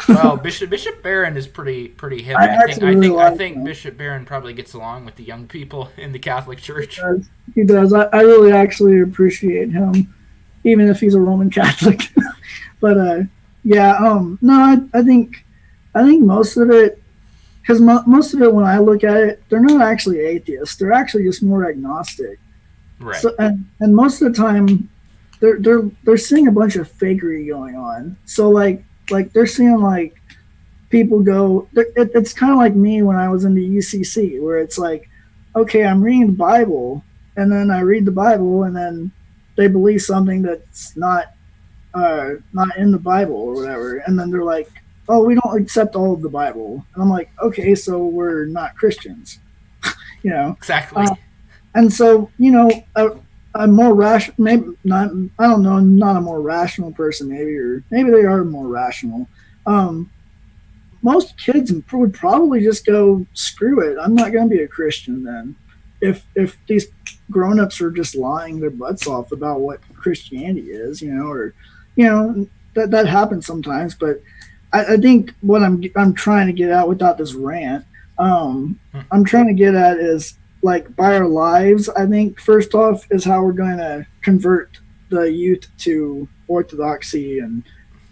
Well, Bishop Barron is pretty hip. I think Bishop Barron probably gets along with the young people in the Catholic Church. He does. I really actually appreciate him, even if he's a Roman Catholic. But no, I think most of it, because most of it, when I look at it, they're not actually atheists. They're actually just more agnostic. Right. So, and most of the time, they're seeing a bunch of fakery going on. So like they're seeing like people go. It's kind of like me when I was in the UCC, where it's like, okay, I'm reading the Bible, and then I read the Bible, and then they believe something that's not in the Bible or whatever, and then they're like, oh, we don't accept all of the Bible, and I'm like, okay, so we're not Christians. Exactly. And so a more rational, maybe not, I don't know, not a more rational person, or maybe they are more rational. Most kids would probably just go, screw it, I'm not going to be a Christian then. If these grown-ups are just lying their butts off about what Christianity is, that happens sometimes. But I think what I'm trying to get at without this rant, I'm trying to get at is, like, by our lives, I think first off is how we're going to convert the youth to Orthodoxy and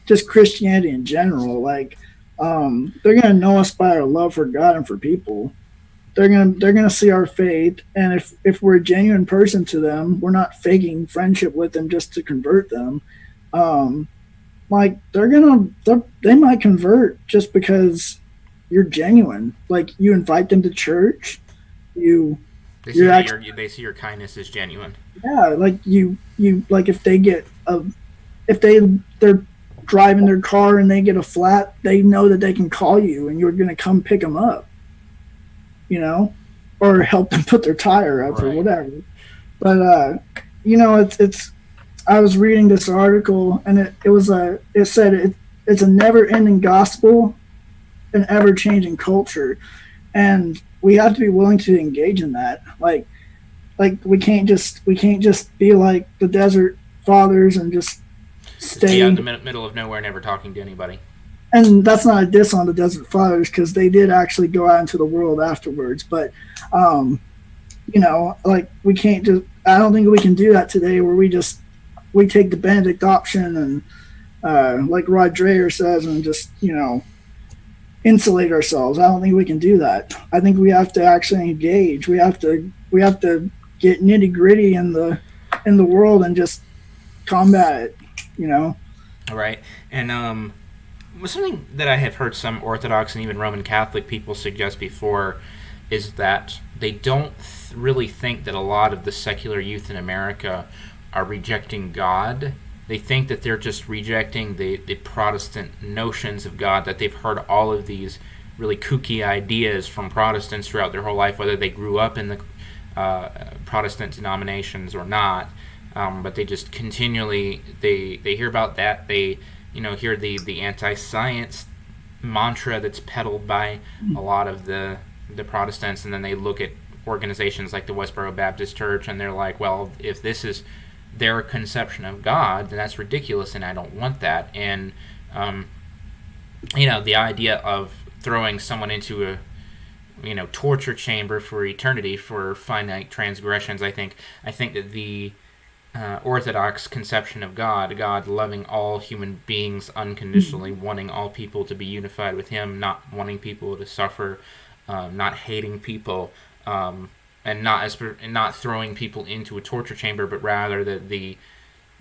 just Christianity in general. Like, they're going to know us by our love for God and for people. They're gonna see our faith, and if we're a genuine person to them, we're not faking friendship with them just to convert them. Like they might convert just because you're genuine. Like, you invite them to church, they see your kindness is genuine. Yeah, like you like if they're driving their car and they get a flat, they know that they can call you and you're gonna come pick them up. Or help them put their tire up, right, or whatever. But it's. I was reading this article, and it said it's a never-ending gospel, an ever-changing culture, and we have to be willing to engage in that. Like we can't just be like the desert fathers and just stay be out in the middle of nowhere, never talking to anybody. And that's not a diss on the desert fathers, because they did actually go out into the world afterwards. But like we can't just. I don't think we can do that today, where we take the Benedict option and like Rod Dreher says, and just insulate ourselves. I don't think we can do that. I think we have to actually engage. We have to get nitty gritty in the world and just combat it. Right. And something that I have heard some Orthodox and even Roman Catholic people suggest before is that they don't really think that a lot of the secular youth in America are rejecting God. They think that they're just rejecting the Protestant notions of God, that they've heard all of these really kooky ideas from Protestants throughout their whole life, whether they grew up in the Protestant denominations or not. But they just continually, they hear about that. They hear the anti-science mantra that's peddled by a lot of the Protestants, and then they look at organizations like the Westboro Baptist Church, and they're like, well, if this is their conception of God, then that's ridiculous, and I don't want that. And the idea of throwing someone into a torture chamber for eternity for finite transgressions, I think that the Orthodox conception of God loving all human beings unconditionally, wanting all people to be unified with Him, not wanting people to suffer, not hating people, and not throwing people into a torture chamber, but rather that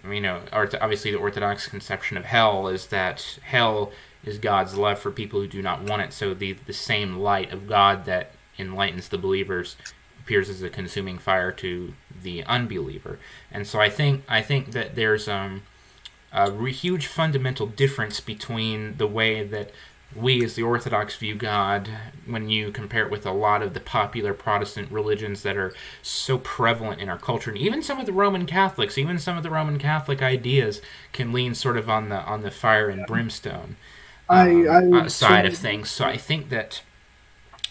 obviously the Orthodox conception of hell is that hell is God's love for people who do not want it. So the same light of God that enlightens the believers appears as a consuming fire to the unbeliever. And so I think that there's a huge fundamental difference between the way that we as the Orthodox view God when you compare it with a lot of the popular Protestant religions that are so prevalent in our culture. And even some of the Roman Catholics, even some of the Roman Catholic ideas can lean sort of on the fire and brimstone side of things. So I think that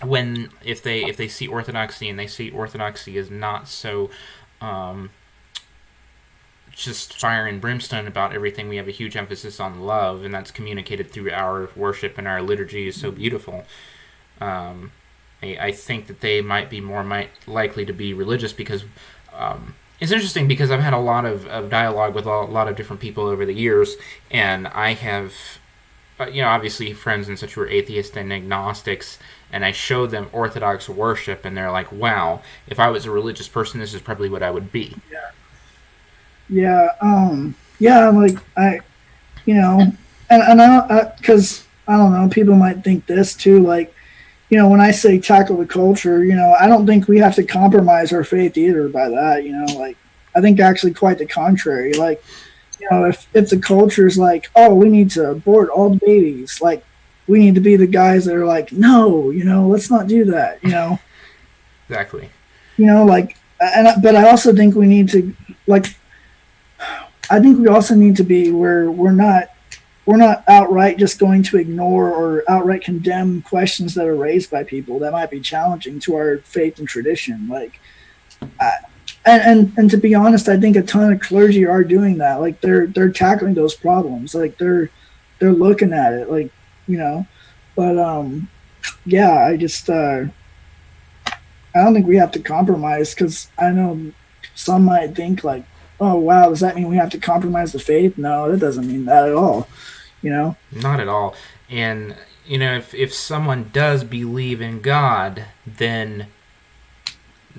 if they see Orthodoxy and they see Orthodoxy as not so just fire and brimstone about everything, we have a huge emphasis on love, and that's communicated through our worship, and our liturgy is so beautiful. I think that they might be more likely to be religious, because it's interesting, because I've had a lot of dialogue with a lot of different people over the years, and I have obviously friends and such who are atheists and agnostics, and I show them Orthodox worship, and they're like, wow, if I was a religious person, this is probably what I would be. Yeah, like and I, because I don't know, people might think this too, like, when I say tackle the culture, I don't think we have to compromise our faith either by that, like, I think actually quite the contrary. Like, if the culture is like, oh, we need to abort all the babies, like, we need to be the guys that are like, no, let's not do that, Exactly. But I also think we need to, like, I think we also need to be where we're not outright just going to ignore or outright condemn questions that are raised by people that might be challenging to our faith and tradition. Like, and to be honest, I think a ton of clergy are doing that. Like, they're tackling those problems. Like, they're looking at it. Like, but yeah, I just I don't think we have to compromise, because I know some might think like, oh wow, does that mean we have to compromise the faith? No, that doesn't mean that at all. Not at all. And if someone does believe in God, then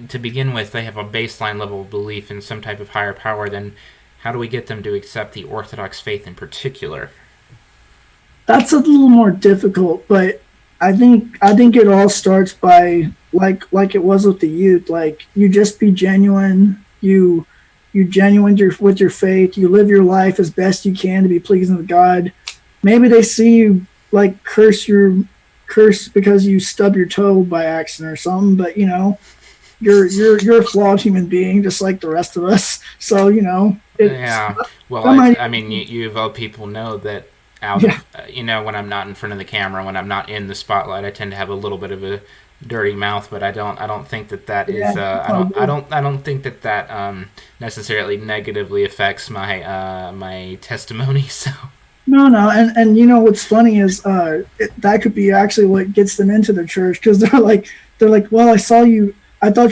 to begin with they have a baseline level of belief in some type of higher power. Then how do we get them to accept the Orthodox faith in particular? That's a little more difficult, but I think it all starts by like it was with the youth. Like, you just be genuine. You genuine with your faith. You live your life as best you can to be pleasing to God. Maybe they see you like curse because you stub your toe by accident or something, but you're a flawed human being just like the rest of us. So yeah. Well, I mean, you of all people know that when I'm not in front of the camera, when I'm not in the spotlight, I tend to have a little bit of dirty mouth, but I don't think that is Yeah. I don't think that necessarily negatively affects my my testimony. So No, and you know what's funny is that could be actually what gets them into the church, because they're like, well, I thought you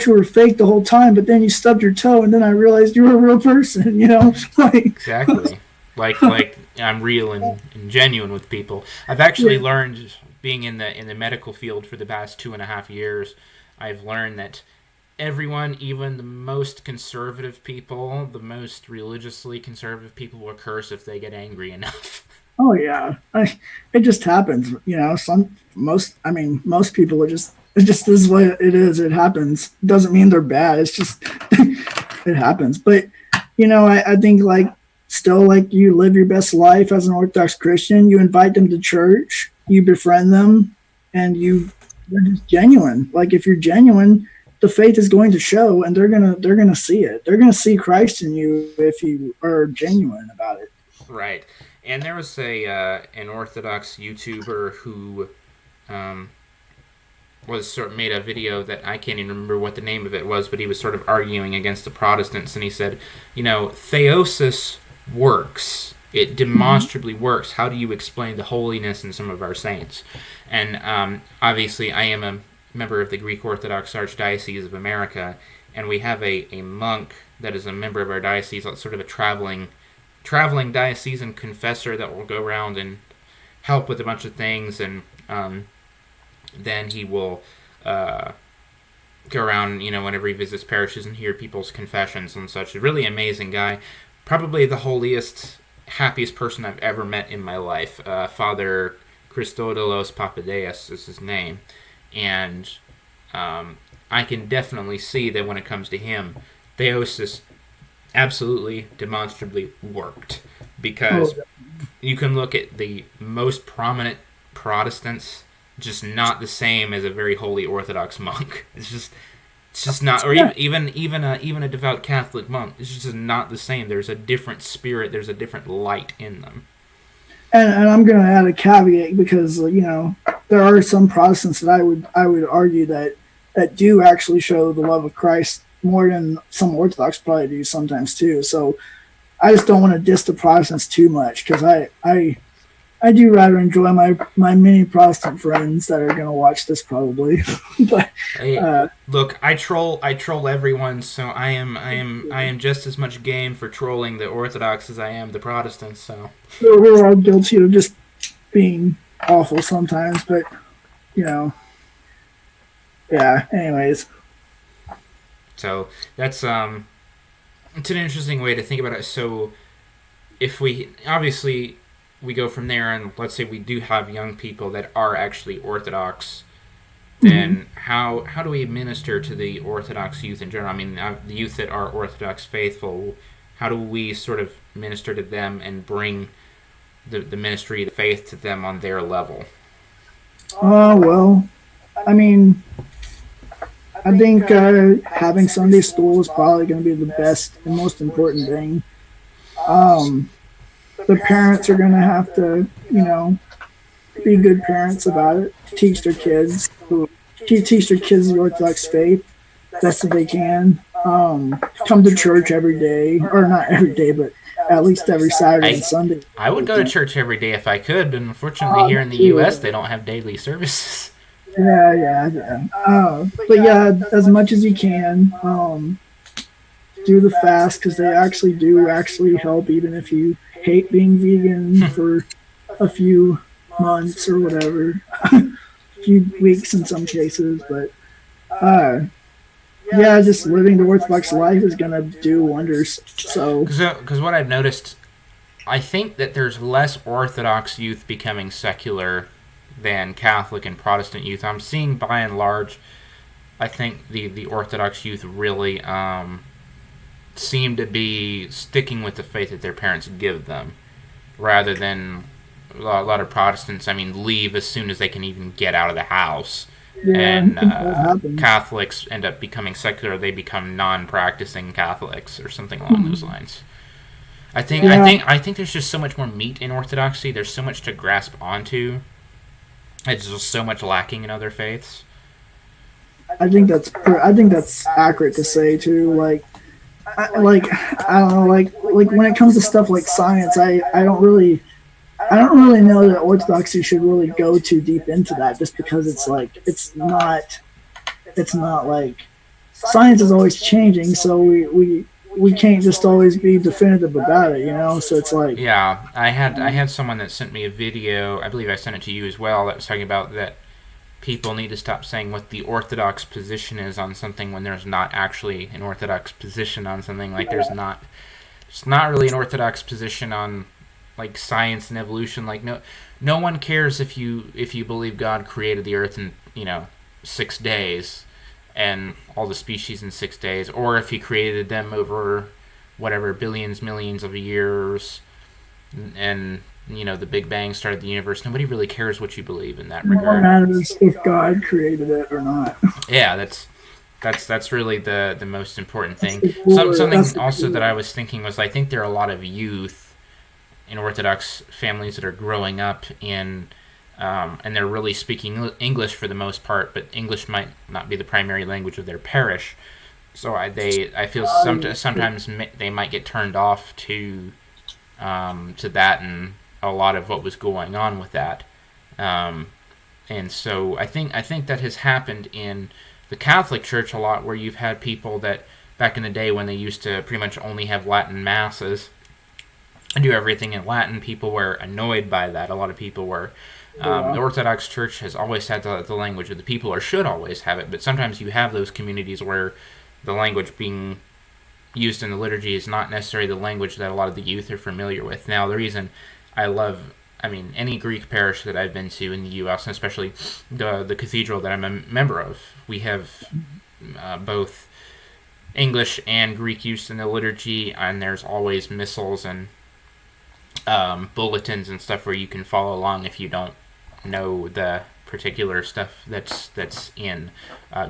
were fake the whole time, but then you stubbed your toe, and then I realized you were a real person. You know, like exactly, like I'm real and genuine with people. I've actually learned, being in the medical field for the past 2.5 years, I've learned that everyone, even the most conservative people, the most religiously conservative people, will curse if they get angry enough. oh yeah, it just happens. You know, most people are just it just is what it is. It happens. Doesn't mean they're bad. It's just it happens. But you know, I think like still like you live your best life as an Orthodox Christian. You invite them to church. You befriend them, and they're just genuine. Like if you're genuine, the faith is going to show, and they're gonna see it. They're gonna see Christ in you if you are genuine about it. Right. And there was an Orthodox YouTuber who was sort of made a video that I can't even remember what the name of it was, but he was sort of arguing against the Protestants, and he said, you know, theosis works. It demonstrably works. How do you explain the holiness in some of our saints? And obviously, I am a member of the Greek Orthodox Archdiocese of America, and we have a monk that is a member of our diocese, sort of a traveling diocesan confessor that will go around and help with a bunch of things, and then he will go around, you know, whenever he visits parishes and hear people's confessions and such. A really amazing guy. Probably the holiest, happiest person I've ever met in my life. Father Christodolos Papadeus is his name. And I can definitely see that when it comes to him, theosis absolutely, demonstrably worked. Because you can look at the most prominent Protestants, just not the same as a very holy Orthodox monk. It's just not, or even a devout Catholic monk. It's just not the same. There's a different spirit. There's a different light in them. And I'm going to add a caveat, because you know there are some Protestants that I would argue that do actually show the love of Christ more than some Orthodox probably do sometimes too. So I just don't want to diss the Protestants too much, because I do rather enjoy my many Protestant friends that are going to watch this probably. But look, I troll everyone, so I am just as much game for trolling the Orthodox as I am the Protestants. So we're all guilty of just being awful sometimes, but you know, yeah. Anyways, so that's it's an interesting way to think about it. So if we go from there, and let's say we do have young people that are actually Orthodox, then how do we minister to the Orthodox youth in general? I mean, the youth that are Orthodox faithful, how do we sort of minister to them and bring the ministry of faith to them on their level? Well, I mean, I think having Sunday school is probably going to be the best and most important thing. The parents are going to have to, you know, be good parents about it. Teach their kids the Orthodox faith best that they can. Come to church every day, or not every day, but at least every Saturday and Sunday. I would go to church every day if I could, but unfortunately here in the U.S. they don't have daily services. Yeah. But yeah, as much as you can, do the fast, because they actually help, even if you hate being vegan for a few months or whatever, a few weeks in some cases. But yeah, just living the Orthodox life is going to do wonders. So, because what I've noticed, I think that there's less Orthodox youth becoming secular than Catholic and Protestant youth. I'm seeing, by and large, I think the Orthodox youth really seem to be sticking with the faith that their parents give them, rather than a lot of Protestants, I mean, leave as soon as they can even get out of the house. Yeah, and Catholics end up becoming secular. They become non-practicing Catholics or something along those lines. I think there's just so much more meat in Orthodoxy. There's so much to grasp onto. It's just so much lacking in other faiths. I think that's accurate to say too. I don't know, like when it comes to stuff like science, I don't really know that Orthodoxy should really go too deep into that, just because it's not like science is always changing, so we can't just always be definitive about it, you know. So it's like, yeah, I had someone that sent me a video. I believe I sent it to you as well. That was talking about that people need to stop saying what the Orthodox position is on something when there's not actually an Orthodox position on something. Like it's not really an Orthodox position on like science and evolution. Like no one cares if you believe God created the earth in 6 days and all the species in 6 days, or if he created them over whatever billions, millions of years, and the Big Bang started the universe. Nobody really cares what you believe in that regard. What matters if God created it or not. Yeah, that's really the most important thing. Something also that I was thinking was, I think there are a lot of youth in Orthodox families that are growing up in and they're really speaking English for the most part, but English might not be the primary language of their parish. So I feel sometimes they might get turned off to that and a lot of what was going on with that. And so I think that has happened in the Catholic Church a lot, where you've had people that back in the day when they used to pretty much only have Latin masses and do everything in Latin, people were annoyed by that. A lot of people were. The Orthodox Church has always had the language of the people, or should always have it, but sometimes you have those communities where the language being used in the liturgy is not necessarily the language that a lot of the youth are familiar with. Now, the reason any Greek parish that I've been to in the U.S., and especially the cathedral that I'm a member of, we have both English and Greek used in the liturgy, and there's always missals and bulletins and stuff where you can follow along if you don't know the particular stuff that's in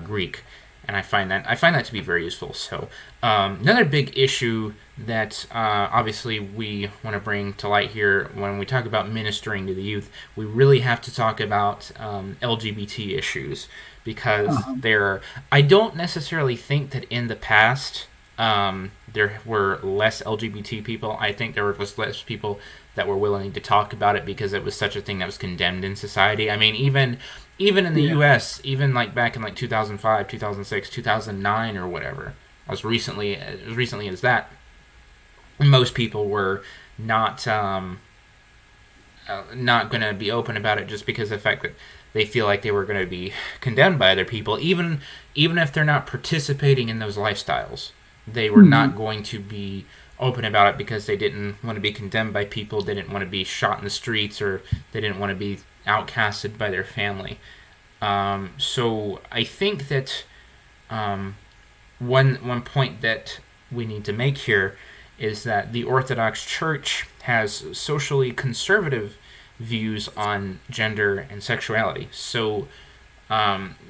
Greek. And I find that to be very useful. So another big issue that obviously we want to bring to light here when we talk about ministering to the youth, we really have to talk about LGBT issues, because I don't necessarily think that in the past there were less LGBT people. I think there was less people that were willing to talk about it because it was such a thing that was condemned in society. I mean, even in the U.S., even like back in like 2005, 2006, 2009, or whatever, as recently as that, most people were not going to be open about it, just because of the fact that they feel like they were going to be condemned by other people, even if they're not participating in those lifestyles. They were not going to be open about it because they didn't want to be condemned by people. They didn't want to be shot in the streets, or they didn't want to be outcasted by their family. So I think that one point that we need to make here is that the Orthodox Church has socially conservative views on gender and sexuality. So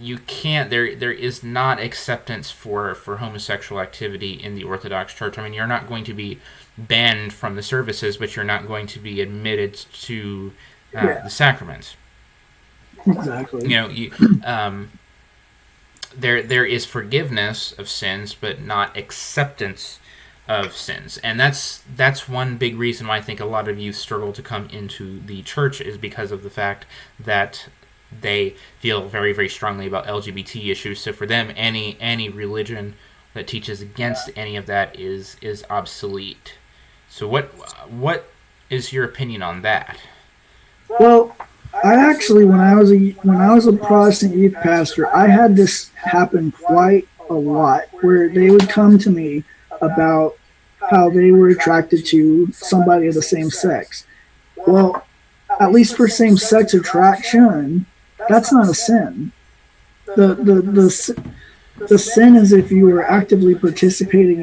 you can't. There is not acceptance for homosexual activity in the Orthodox Church. I mean, you're not going to be banned from the services, but you're not going to be admitted to the sacraments. Exactly. There is forgiveness of sins, but not acceptance of sins, and that's one big reason why I think a lot of youth struggle to come into the church, is because of the fact that they feel very, very strongly about LGBT issues. So for them, any religion that teaches against any of that is obsolete. So what is your opinion on that? Well, I actually, when I was a Protestant youth pastor, I had this happen quite a lot, where they would come to me about how they were attracted to somebody of the same sex. Well, at least for same-sex attraction, that's not a sin. The sin is if you were actively participating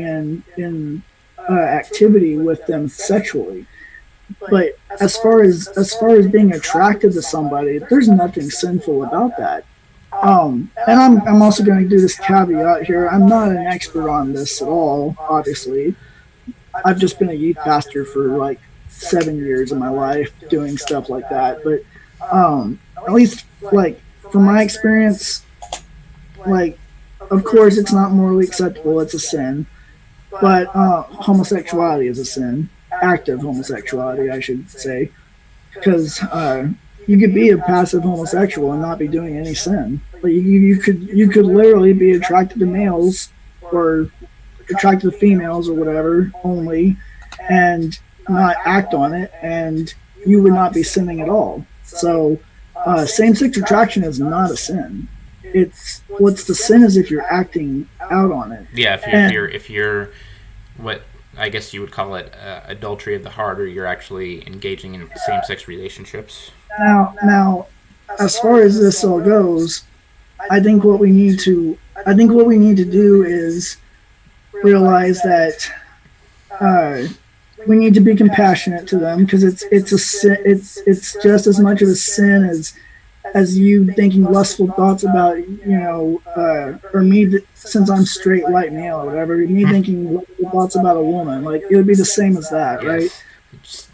in activity with them sexually. But as far as being attracted to somebody, there's nothing sinful about that. And I'm also going to do this caveat here. I'm not an expert on this at all, obviously. I've just been a youth pastor for like 7 years of my life doing stuff like that. But at least, like, from my experience, like, of course, it's not morally acceptable. It's a sin. But homosexuality is a sin. Active homosexuality, I should say. Because you could be a passive homosexual and not be doing any sin. But you could literally be attracted to males or attracted to females or whatever only, and not act on it, and you would not be sinning at all. So same-sex attraction is not a sin. It's what's the sin is if you're acting out on it. Yeah, if you're what I guess you would call it adultery of the heart, or you're actually engaging in same-sex relationships. Now, as far as this all goes, I think what we need to do is realize that we need to be compassionate to them, because it's a sin. It's just as much of a sin as you thinking lustful thoughts about, or me, since I'm straight white male or whatever, me thinking lustful thoughts about a woman. Like, it would be the same as that, yes. Right?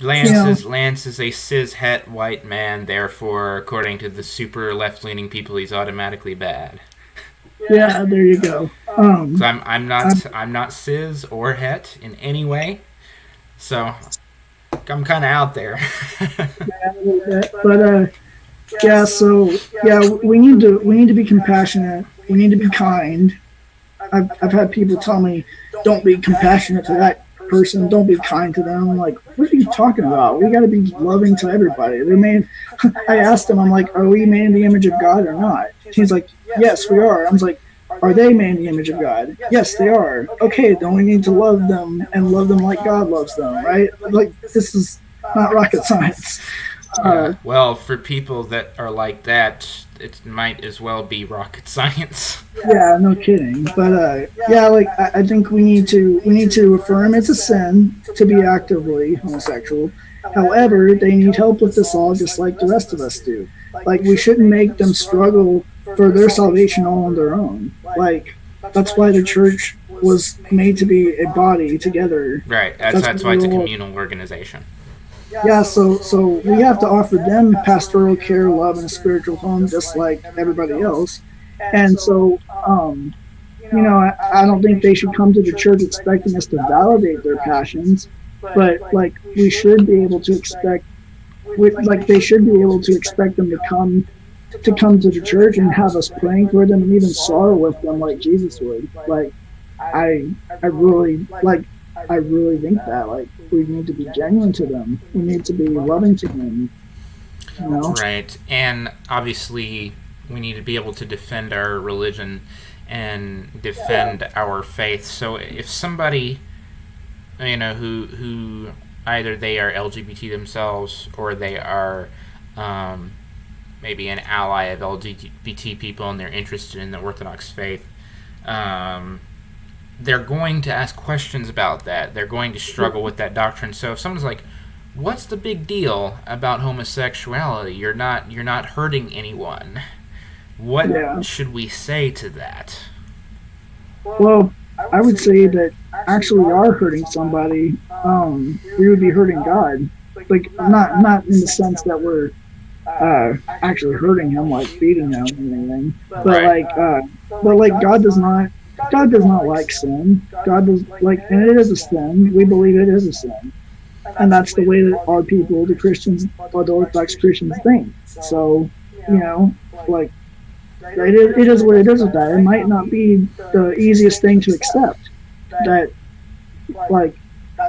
Lance is a cis-het white man, therefore, according to the super left-leaning people, he's automatically bad. Yeah, there you go. So I'm not cis or het in any way, so I'm kind of out there. Yeah, a little bit, but we need to be compassionate. We need to be kind. I've had people tell me, "Don't be compassionate to that person. Don't be kind to them." I'm like, what are you talking about? We got to be loving to everybody. I asked him, I'm like, are we made in the image of God or not? He's like, yes, we are. I was like, are they made in the image of God? Yes, they are. Okay, then we need to love them and love them like God loves them, right? Like, this is not rocket science. Well, for people that are like that, it might as well be rocket science. Yeah, no kidding. But I think we need to affirm it's a sin to be actively homosexual. However, they need help with this all, just like the rest of us do. Like, we shouldn't make them struggle for their salvation all on their own. Like, that's why the church was made to be a body together. Right. That's why it's a communal organization. Yeah, so we have to offer them pastoral care, love, and a spiritual home, just like everybody else. And so, I don't think they should come to the church expecting us to validate their passions, but like we should be able to expect, they should be able to expect them to come to the church and have us praying for them and even sorrow with them like Jesus would. Like, I really think that, like, we need to be genuine to them. We need to be loving to them. Right. And obviously we need to be able to defend our religion and defend our faith. So if somebody, who either they are LGBT themselves or they are maybe an ally of LGBT people and they're interested in the Orthodox faith, they're going to ask questions about that. They're going to struggle with that doctrine. So if someone's like, what's the big deal about homosexuality? You're not hurting anyone. What should we say to that? Well, I would say that actually we are hurting somebody. We would be hurting God. Like, not in the sense that we're actually hurting him, like beating him or anything. But right. God does not like sin. God does and it is a sin. We believe it is a sin, and that's the way that our people, the Christians, or the Orthodox Christians, think. So, it is what it is with that. It might not be the easiest thing to accept. That,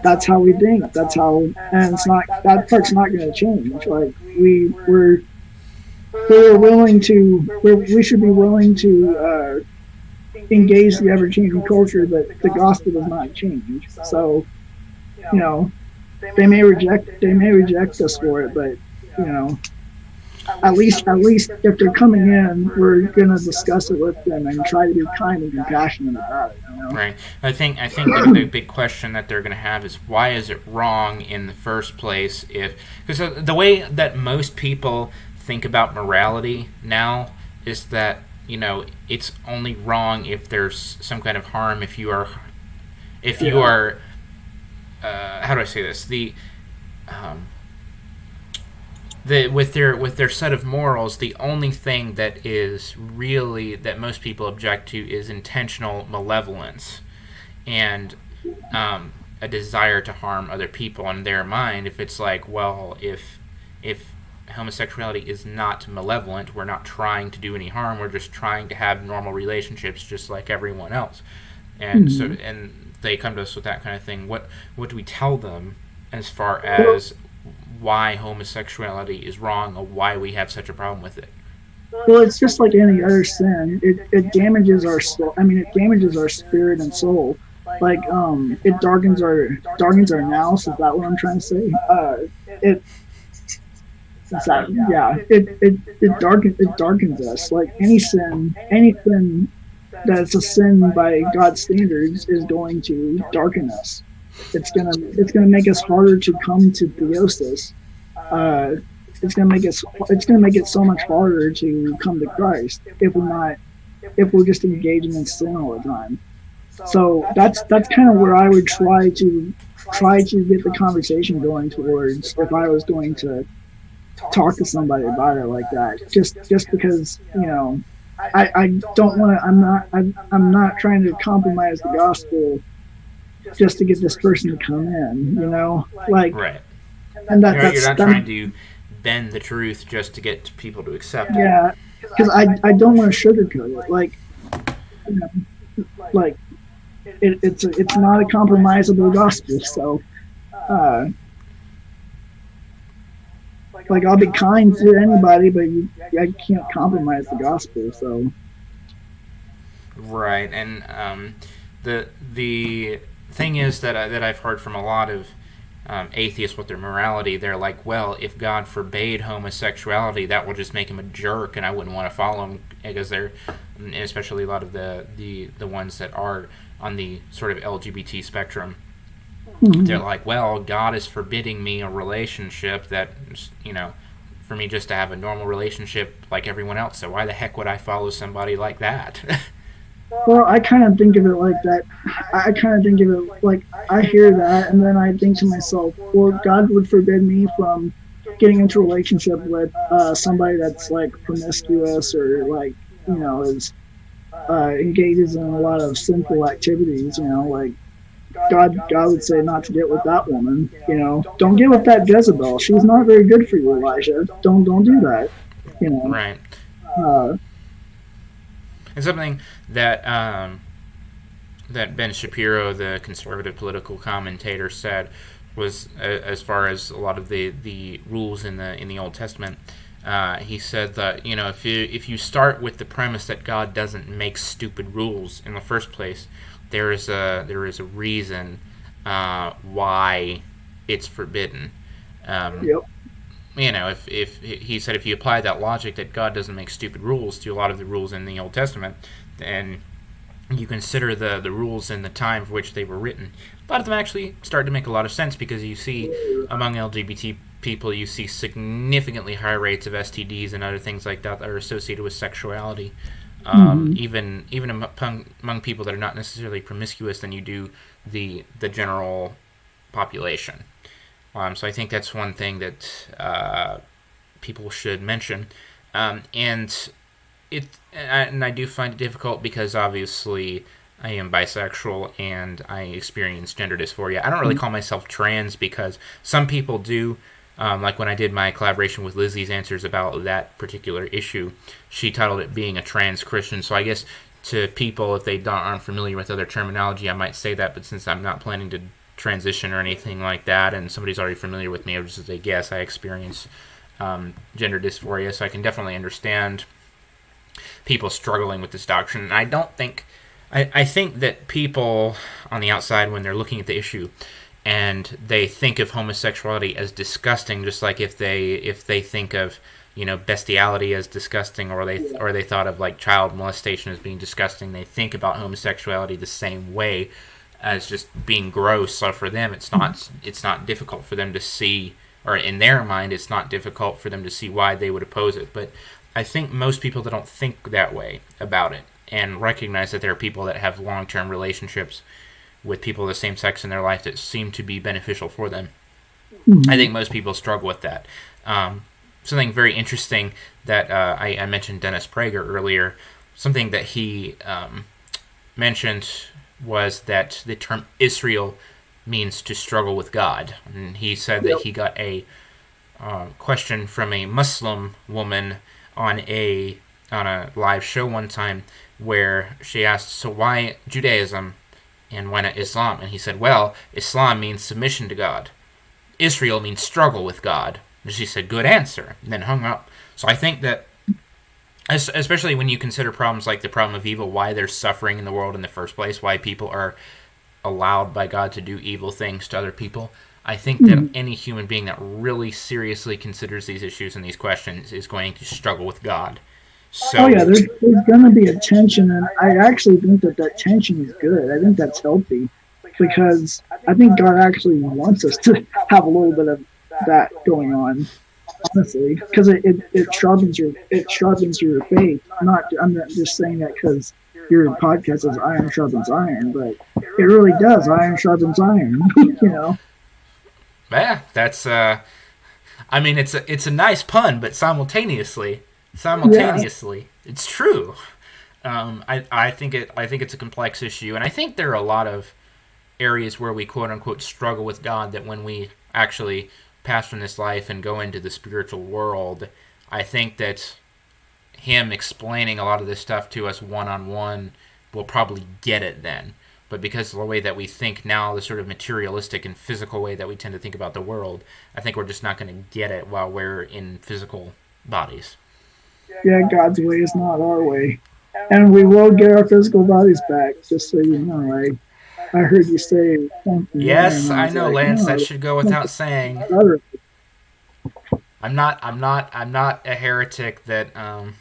that's how we think. That's how, and it's not, that part's not going to change. Like, we should be willing to engage the ever-changing culture, but the gospel does not change. So, they may reject us for it, but at least if they're coming in, we're gonna discuss it with them and try to be kind and compassionate about it. Right. I think the big question that they're gonna have is, why is it wrong in the first place? Because the way that most people think about morality now is that, it's only wrong if there's some kind of harm. If you are how do I say this? with their set of morals, the only thing that is really that most people object to is intentional malevolence and a desire to harm other people. In their mind, if it's like, well, if homosexuality is not malevolent, we're not trying to do any harm, we're just trying to have normal relationships just like everyone else. And and they come to us with that kind of thing. What do we tell them as far as why homosexuality is wrong or why we have such a problem with it? Well, it's just like any other sin. It damages our soul. I mean, it damages our spirit and soul. Like, it darkens our nous. Is that what I'm trying to say? It darkens us. Like anything that's a sin by God's standards is going to darken us. It's gonna make us harder to come to theosis. It's gonna make it so much harder to come to Christ if we're just engaging in sin all the time. So that's kind of where I would try to get the conversation going towards if I was going to talk to somebody about it like that. Just because, you know, I don't want to. I'm not trying to compromise the gospel just to get this person to come in. You know, like right. And you're not trying to bend the truth just to get people to accept it. Yeah, because I don't want to sugarcoat it. Like, you know, like it's not a compromisable gospel. So, like I'll be kind to anybody, but I can't compromise the gospel. So, right, and the thing is that I've heard from a lot of atheists with their morality, they're like, well, if God forbade homosexuality, that will just make him a jerk, and I wouldn't want to follow him, because they're, especially a lot of the ones that are on the sort of LGBT spectrum, they're like, well, God is forbidding me a relationship that, you know, for me just to have a normal relationship like everyone else, so why the heck would I follow somebody like that? Well, I kind of think of it like that. I kind of think of it like I hear that, and then I think to myself, well, God would forbid me from getting into a relationship with somebody that's like promiscuous or like, you know, is engages in a lot of sinful activities. You know, like God would say not to get with that woman. You know, don't get with that Jezebel. She's not very good for you, Elijah. Don't do that. You know, right. And something that that Ben Shapiro, the conservative political commentator, said was, as far as a lot of the rules in the Old Testament, he said that, you know, if you start with the premise that God doesn't make stupid rules in the first place, there is a reason why it's forbidden. Yep. You know, if he said if you apply that logic that God doesn't make stupid rules to a lot of the rules in the Old Testament, then you consider the rules in the time for which they were written, a lot of them actually start to make a lot of sense, because you see among LGBT people, you see significantly higher rates of STDs and other things like that are associated with sexuality, even among people that are not necessarily promiscuous, than you do the general population. So I think that's one thing that people should mention, and I do find it difficult because obviously I am bisexual and I experience gender dysphoria. I don't really call myself trans because some people do. Like when I did my collaboration with Lizzie's Answers about that particular issue, she titled it "Being a Trans Christian." So I guess to people, if they aren't familiar with other terminology, I might say that, but since I'm not planning to transition or anything like that, and somebody's already familiar with me, I would just say, yes, I experience gender dysphoria, so I can definitely understand people struggling with this doctrine. And I don't think, I think that people on the outside, when they're looking at the issue, and they think of homosexuality as disgusting, just like if they think of, you know, bestiality as disgusting, or they thought of like child molestation as being disgusting, they think about homosexuality the same way, as just being gross. So for them, it's not difficult for them to see, or in their mind, it's not difficult for them to see why they would oppose it. But I think most people that don't think that way about it and recognize that there are people that have long-term relationships with people of the same sex in their life that seem to be beneficial for them. I think most people struggle with that. something very interesting that I mentioned Dennis Prager earlier. Something that he mentioned was that the term Israel means to struggle with God. And he said that he got a question from a Muslim woman on a live show one time where she asked, so why Judaism and why not Islam? And he said, well, Islam means submission to God. Israel means struggle with God. And she said, good answer, and then hung up. So I think that, especially when you consider problems like the problem of evil, why there's suffering in the world in the first place, why people are allowed by God to do evil things to other people, I think that any human being that really seriously considers these issues and these questions is going to struggle with God. So, there's going to be a tension, and I actually think that tension is good. I think that's healthy, because I think God actually wants us to have a little bit of that going on, honestly, because it sharpens your faith. I'm not just saying that because your podcast is Iron Sharpens Iron, but it really does. Iron sharpens iron, Yeah, that's. I mean, it's a nice pun, but simultaneously, it's true. I think it's a complex issue, and I think there are a lot of areas where we quote unquote struggle with God that when we actually pass from this life and go into the spiritual world, I think that him explaining a lot of this stuff to us one-on-one will probably get it then. But because of the way that we think now, the sort of materialistic and physical way that we tend to think about the world, I think we're just not going to get it while we're in physical bodies. Yeah, God's way is not our way. And we will get our physical bodies back, just so you know. I heard you say something. Yes, I know, Lance. That should go without saying. I'm not a heretic that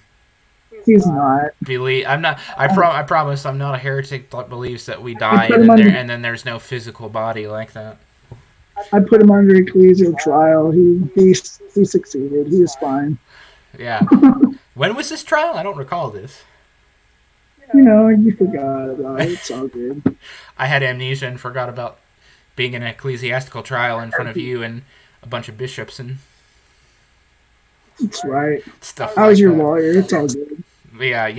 He's not. I promise I'm not a heretic that believes that we die and then there's no physical body like that. I put him under ecclesial trial. He succeeded. He was fine. Yeah. When was this trial? I don't recall this. You forgot about it. It's all good. I had amnesia and forgot about being in an ecclesiastical trial in front of you and a bunch of bishops and that's right. Stuff. I was your lawyer. It's all good. Yeah.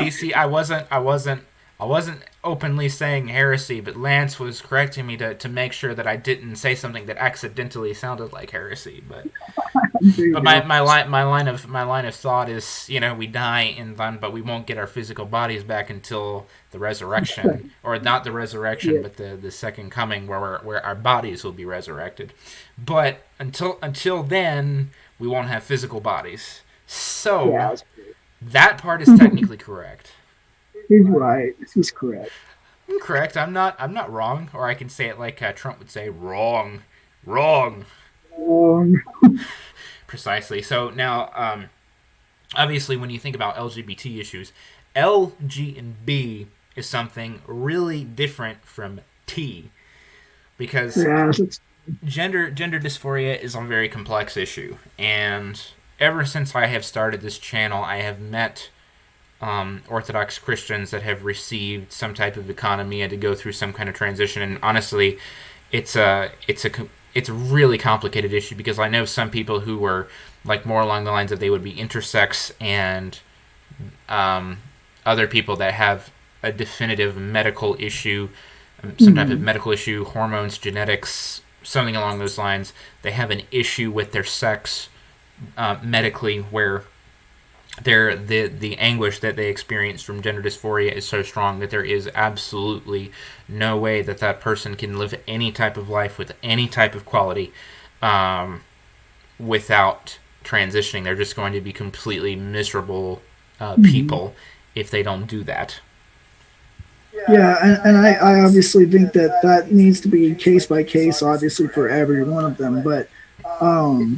See. I wasn't openly saying heresy, but Lance was correcting me to make sure that I didn't say something that accidentally sounded like heresy. But my line of thought is, we die but we won't get our physical bodies back until the resurrection, or not the resurrection, but the second coming, where our bodies will be resurrected. But until then, we won't have physical bodies. So that part is technically correct. He's right. He's correct. I'm correct. I'm not wrong. Or I can say it like Trump would say, wrong. Wrong. Precisely. So now, obviously, when you think about LGBT issues, L, G, and B is something really different from T, because gender dysphoria is a very complex issue, and ever since I have started this channel, I have met Orthodox Christians that have received some type of economy and to go through some kind of transition. And honestly, it's a really complicated issue, because I know some people who were like more along the lines of they would be intersex, and other people that have a definitive medical issue, some type of medical issue, hormones, genetics, something along those lines. They have an issue with their sex medically, where the anguish that they experience from gender dysphoria is so strong that there is absolutely no way that person can live any type of life with any type of quality without transitioning. They're just going to be completely miserable people if they don't do that. Yeah, and I obviously think that needs to be case by case, obviously, for every one of them. But that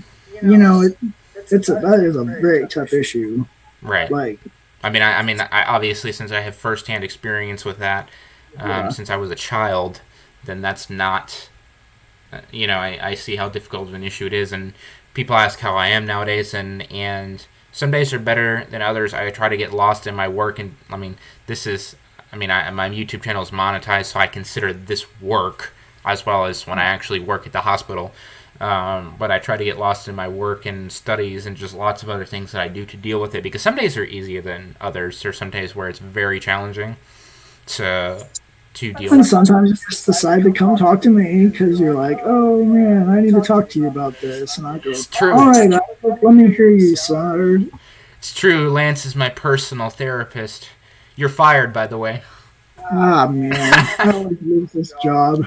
is a very tough issue. Right. I obviously, since I have firsthand experience with that, since I was a child, then that's not, I see how difficult of an issue it is. And people ask how I am nowadays, and some days are better than others. I try to get lost in my work, and my YouTube channel is monetized, so I consider this work, as well as when I actually work at the hospital. But I try to get lost in my work and studies and just lots of other things that I do to deal with it, because some days are easier than others. There's some days where it's very challenging to deal And with. sometimes you just decide to come talk to me because you're like, oh man, I need to talk to you about this. And I go, It's true. all right, let me hear you, sir. It's true. Lance is my personal therapist. You're fired, by the way. Ah, man, I always lose this job.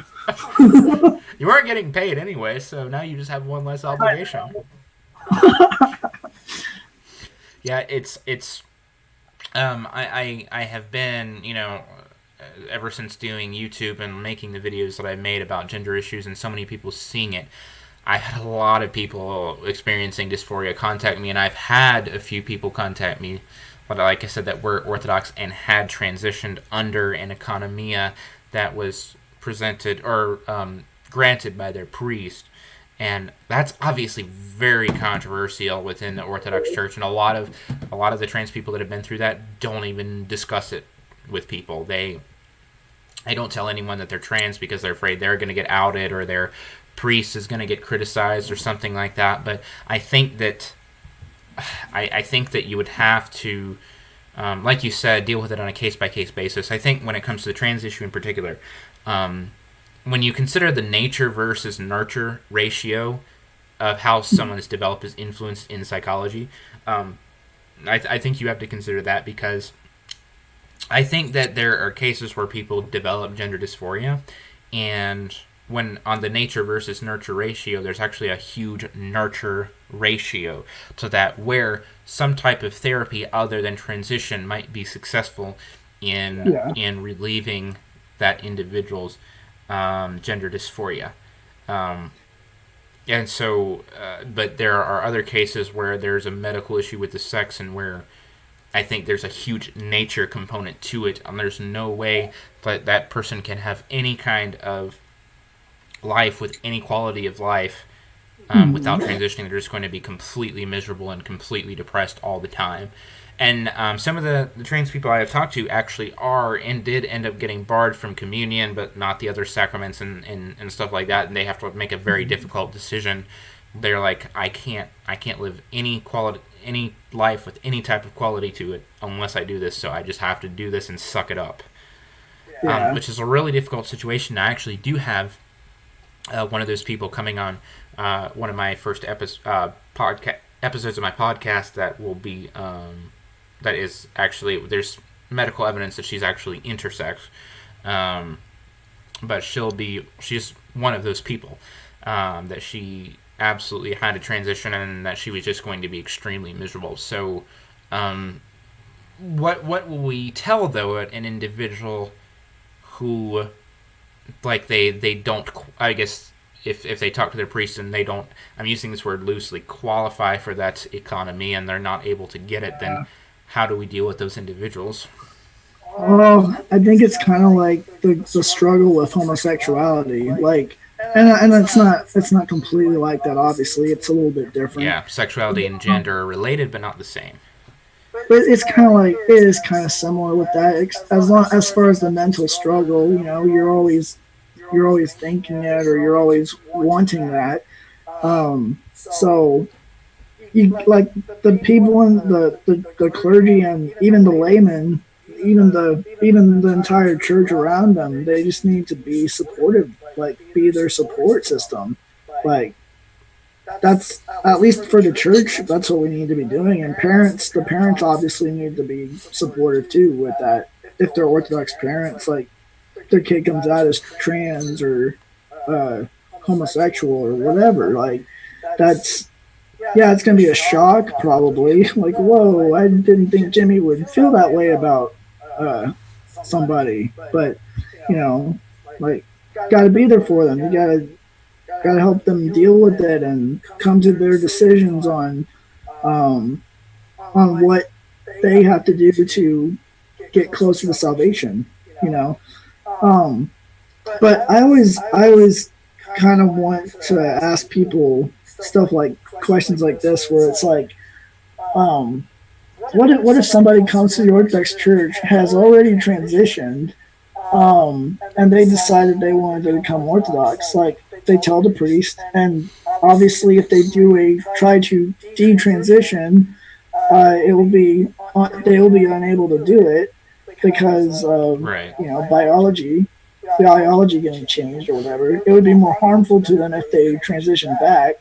You weren't getting paid anyway, so now you just have one less obligation. Yeah, I have been, ever since doing YouTube and making the videos that I've made about gender issues and so many people seeing it, I had a lot of people experiencing dysphoria contact me, and I've had a few people contact me, but like I said, that were Orthodox and had transitioned under an economia that was presented or granted by their priest. And that's obviously very controversial within the Orthodox Church, and a lot of the trans people that have been through that don't even discuss it with people. They don't tell anyone that they're trans because they're afraid they're going to get outed or their priest is going to get criticized or something like that. But I think that you would have to, like you said, deal with it on a case-by-case basis. I think when it comes to the trans issue in particular, when you consider the nature versus nurture ratio of how someone is developed as influenced in psychology, I think you have to consider that, because I think that there are cases where people develop gender dysphoria, and when on the nature versus nurture ratio, there's actually a huge nurture ratio to that, where some type of therapy other than transition might be successful in relieving that individual's gender dysphoria. And so, but there are other cases where there's a medical issue with the sex, and where I think there's a huge nature component to it, and there's no way that that person can have any kind of life with any quality of life without transitioning. They're just going to be completely miserable and completely depressed all the time. And some of the trans people I have talked to actually are and did end up getting barred from communion, but not the other sacraments and stuff like that. And they have to make a very difficult decision. They're like, I can't live any life with any type of quality to it unless I do this. So I just have to do this and suck it up, which is a really difficult situation. I actually do have one of those people coming on one of my first episodes of my podcast that will be that is actually, there's medical evidence that she's actually intersex, but she's one of those people that she absolutely had to transition, and that she was just going to be extremely miserable. So what will we tell, though, an individual who, like, they don't, I guess, if they talk to their priest and they don't, I'm using this word loosely, qualify for that economy, and they're not able to get it, then how do we deal with those individuals? Well, I think it's kind of like the struggle with homosexuality, like, and it's not completely like that. Obviously, it's a little bit different. Yeah, sexuality and gender are related, but not the same. But it's kind of like, it is kind of similar with that. As far as the mental struggle, you're always thinking it, or you're always wanting that. So you, like, the people in the clergy and even the laymen, even the entire church around them, they just need to be supportive, like, be their support system. Like, that's, at least for the church, that's what we need to be doing. And the parents obviously need to be supportive too with that. If they're Orthodox parents, like, their kid comes out as trans or homosexual or whatever, like, it's gonna be a shock probably. Like, whoa, I didn't think Jimmy would feel that way about somebody. But like, gotta be there for them. You gotta help them deal with it and come to their decisions on what they have to do to get closer to salvation. But I always kind of want to ask people stuff like questions like this, where it's like, what if somebody comes to the Orthodox Church, has already transitioned, and they decided they wanted to become Orthodox? Like, they tell the priest, and obviously, if they try to detransition, they will be unable to do it because of Right. biology getting changed or whatever. It would be more harmful to them if they transition back,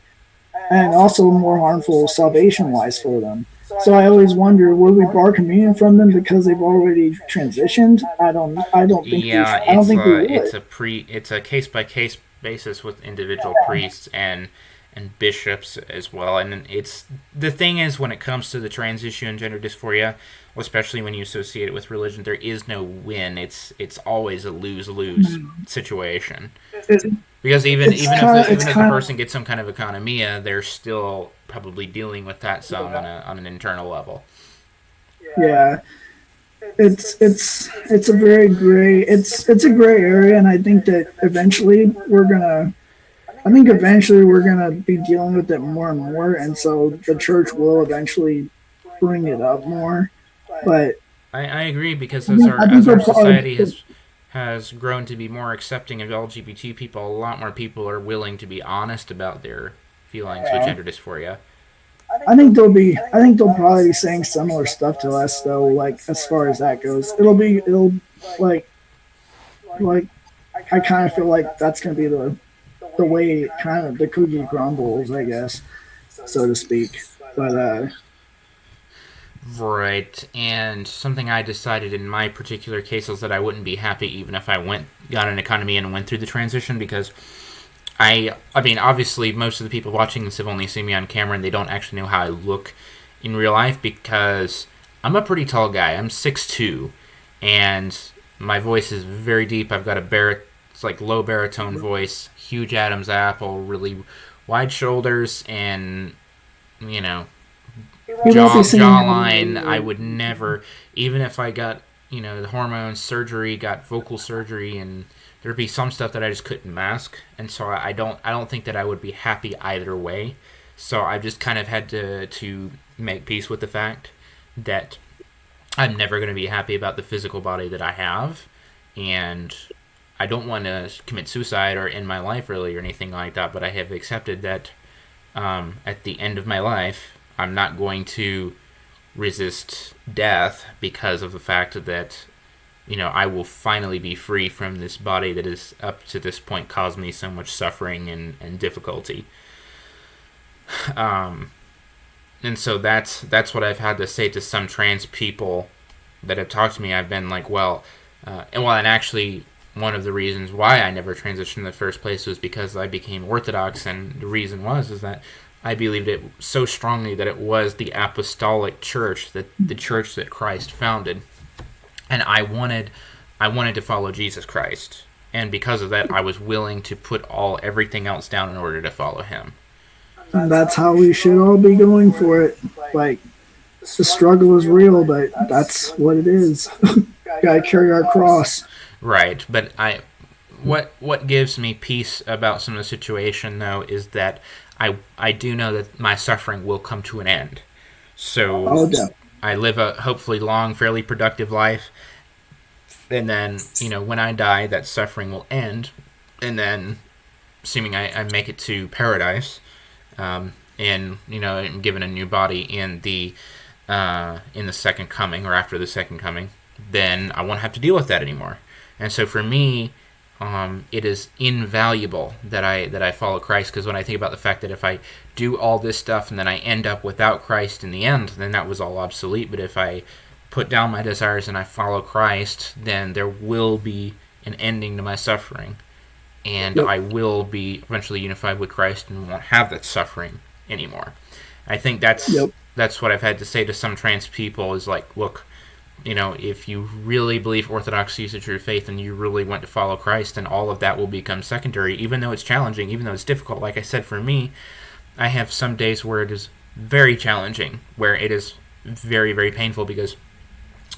and also more harmful salvation wise for them. So I always wonder, will we bar communion from them because they've already transitioned? I don't think Yeah, I don't think we would. it's a case by case basis with individual priests and bishops as well. And it's the thing is, when it comes to the trans issue and gender dysphoria, especially when you associate it with religion, there is no win. It's always a lose-lose situation. Because even if the person gets some kind of economia, they're still probably dealing with that some on an internal level. Yeah, it's a very gray it's a gray area, and I think that eventually we're gonna be dealing with it more and more, and so the church will eventually bring it up more. But I agree, because as our society has grown to be more accepting of LGBT people, a lot more people are willing to be honest about their feelings with gender dysphoria. I think they'll probably be saying similar stuff to us though, like as far as that goes. It'll like I kind of feel like that's gonna be the way kind of the cookie crumbles, I guess, so to speak. But Right, and something I decided in my particular case is that I wouldn't be happy even if I got an economy and went through the transition, because I mean, obviously, most of the people watching this have only seen me on camera, and they don't actually know how I look in real life, because I'm a pretty tall guy. I'm 6'2", and my voice is very deep. I've got it's like low baritone voice, huge Adam's apple, really wide shoulders, and, you know, jawline. I would never, even if I got, the hormone surgery, got vocal surgery, and there'd be some stuff that I just couldn't mask, and so I don't think that I would be happy either way. So I've just kind of had to make peace with the fact that I'm never going to be happy about the physical body that I have, and I don't want to commit suicide or end my life early or anything like that, but I have accepted that at the end of my life, I'm not going to resist death because of the fact that, I will finally be free from this body that has up to this point caused me so much suffering and difficulty. And so that's what I've had to say to some trans people that have talked to me. I've been like, and actually, one of the reasons why I never transitioned in the first place was because I became Orthodox, and the reason is that I believed it so strongly that it was the apostolic church, the church that Christ founded, and I wanted to follow Jesus Christ, and because of that, I was willing to put everything else down in order to follow Him. And that's how we should all be going for it. Like, the struggle is real, but that's what it is. Gotta carry our cross. Right, but what gives me peace about some of the situation, though, is that I do know that my suffering will come to an end. So I live a hopefully long, fairly productive life, and then, when I die, that suffering will end, and then, assuming I make it to paradise, and, I'm given a new body in the second coming, or after the second coming, then I won't have to deal with that anymore. And so for me, it is invaluable that I follow Christ, because when I think about the fact that if I do all this stuff and then I end up without Christ in the end, then that was all obsolete. But if I put down my desires and I follow Christ, then there will be an ending to my suffering, and I will be eventually unified with Christ and won't have that suffering anymore. I think that's what I've had to say to some trans people is like, look, if you really believe Orthodoxy is the true faith and you really want to follow Christ, then all of that will become secondary, even though it's challenging, even though it's difficult. Like I said, for me, I have some days where it is very challenging, where it is very, very painful, because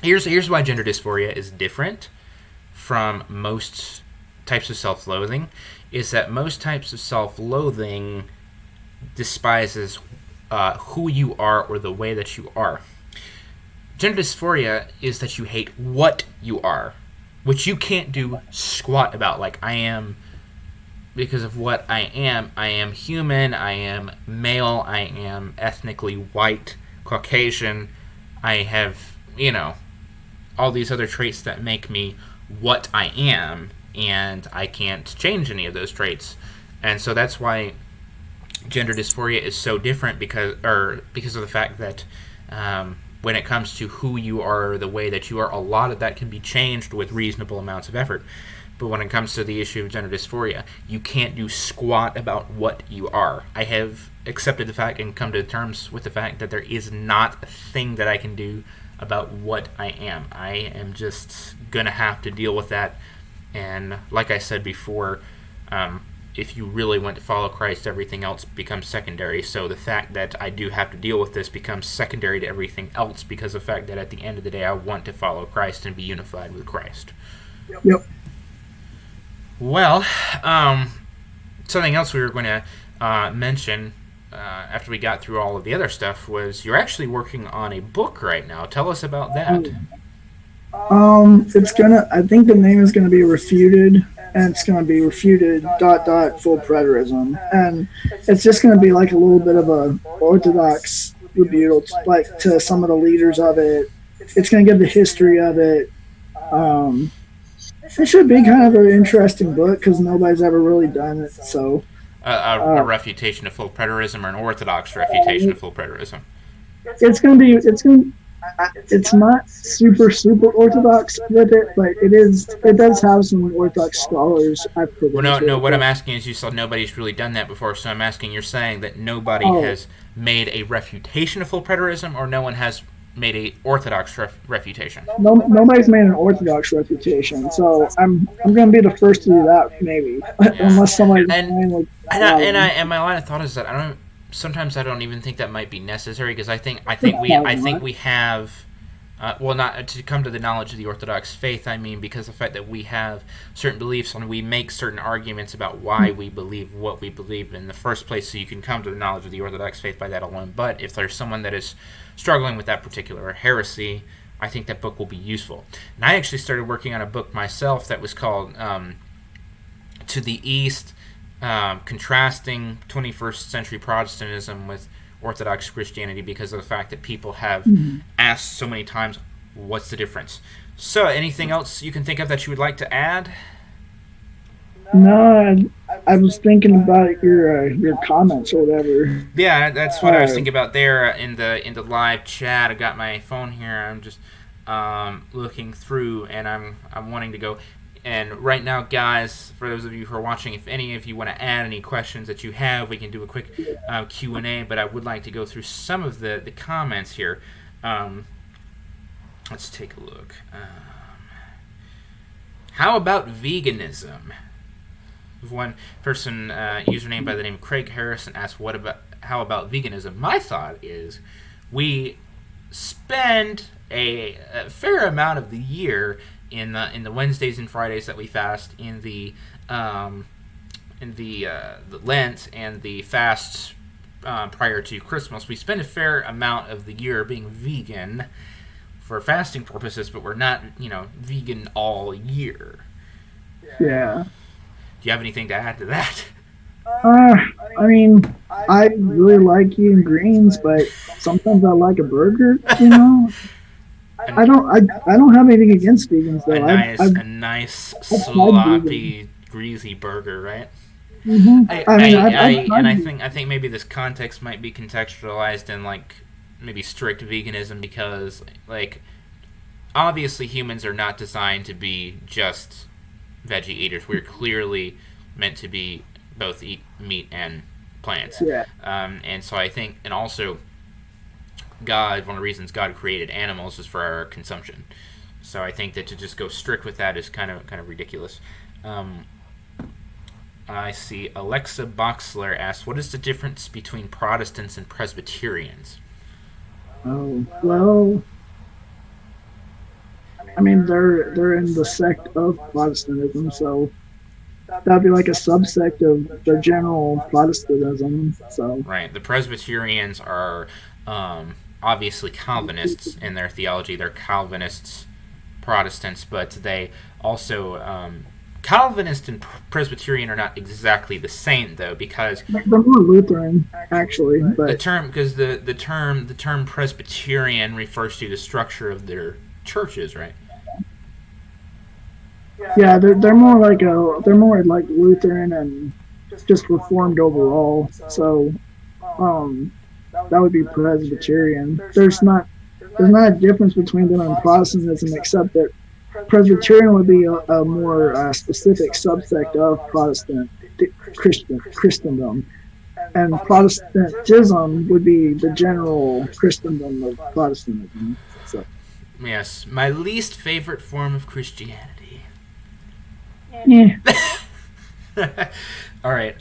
here's why gender dysphoria is different from most types of self-loathing, is that most types of self-loathing despises who you are or the way that you are. Gender dysphoria is that you hate what you are, which you can't do squat about. Like, I am because of what I am. I am human, I am male, I am ethnically white, Caucasian. I have, all these other traits that make me what I am, and I can't change any of those traits. And so that's why gender dysphoria is so different, because of the fact that when it comes to who you are, the way that you are, a lot of that can be changed with reasonable amounts of effort. But when it comes to the issue of gender dysphoria, you can't do squat about what you are. I have accepted the fact and come to terms with the fact that there is not a thing that I can do about what I am. I am just going to have to deal with that. And like I said before, if you really want to follow Christ, everything else becomes secondary. So the fact that I do have to deal with this becomes secondary to everything else, because of the fact that at the end of the day, I want to follow Christ and be unified with Christ. Yep. Well, something else we were going to mention after we got through all of the other stuff was you're actually working on a book right now. Tell us about that. I think the name is gonna be Refuted, and it's gonna be Refuted ... full preterism, and it's just gonna be like a little bit of a Orthodox rebuttal, like to some of the leaders of it. It's gonna give the history of it. It should be kind of an interesting book because nobody's ever really done it. So a refutation of full preterism, or an Orthodox refutation of full preterism? It's not super Orthodox with it, but it does have some Orthodox scholars. What I'm asking is, you said nobody's really done that before, so I'm asking, you're saying that nobody has made a refutation of full preterism, or no one has made a Orthodox refutation? Nobody's made an Orthodox refutation, so I'm going to be the first to do that, maybe. Yeah. Unless somebody... And my line of thought is that sometimes I don't even think that might be necessary, because I think we have not to come to the knowledge of the Orthodox faith. I mean, because the fact that we have certain beliefs and we make certain arguments about why we believe what we believe in the first place, so you can come to the knowledge of the Orthodox faith by that alone. But if there's someone that is struggling with that particular heresy, I think that book will be useful. And I actually started working on a book myself that was called To the East, contrasting 21st century Protestantism with Orthodox Christianity, because of the fact that people have asked so many times, what's the difference? So, anything else you can think of that you would like to add? No, I was thinking about your comments or whatever. Yeah, that's what I was thinking about there in the live chat. I got my phone here. I'm just looking through, and I'm wanting to go. And right now, guys, for those of you who are watching, if any of you want to add any questions that you have, we can do a quick Q&A, but I would like to go through some of the comments here. Let's take a look. How about veganism? One person, username by the name Craig Harrison, asked, how about veganism? My thought is we spend a fair amount of the year in the Wednesdays and Fridays that we fast, in the Lent and the fast prior to Christmas. We spend a fair amount of the year being vegan for fasting purposes, but we're not, vegan all year. Yeah. Do you have anything to add to that? I mean, I really like eating greens, but sometimes I like a burger, I don't have anything against vegans, though. A nice sloppy, greasy burger, right? Mm-hmm. I think maybe this context might be contextualized in maybe strict veganism, because obviously humans are not designed to be just veggie eaters. We're clearly meant to be both eat meat and plants. Yeah. And so I think, and also one of the reasons God created animals is for our consumption. So I think that to just go strict with that is kind of ridiculous. I see Alexa Boxler asks, what is the difference between Protestants and Presbyterians? Oh, well, I mean, they're in the sect of Protestantism, so that'd be like a subsect of the general Protestantism. So right, the Presbyterians are obviously Calvinists in their theology. They're Calvinists, Protestants, but they also Calvinist and Presbyterian are not exactly the same, though, because they're more Lutheran, actually. But the term Presbyterian refers to the structure of their churches, right? yeah, they're more like Lutheran and just Reformed overall. So, that would be Presbyterian. There's not a difference between them and Protestantism, except that Presbyterian would be a more specific subsect of Christendom, and Protestantism would be the general Christendom of Protestantism. So. Yes, my least favorite form of Christianity. Yeah. All right.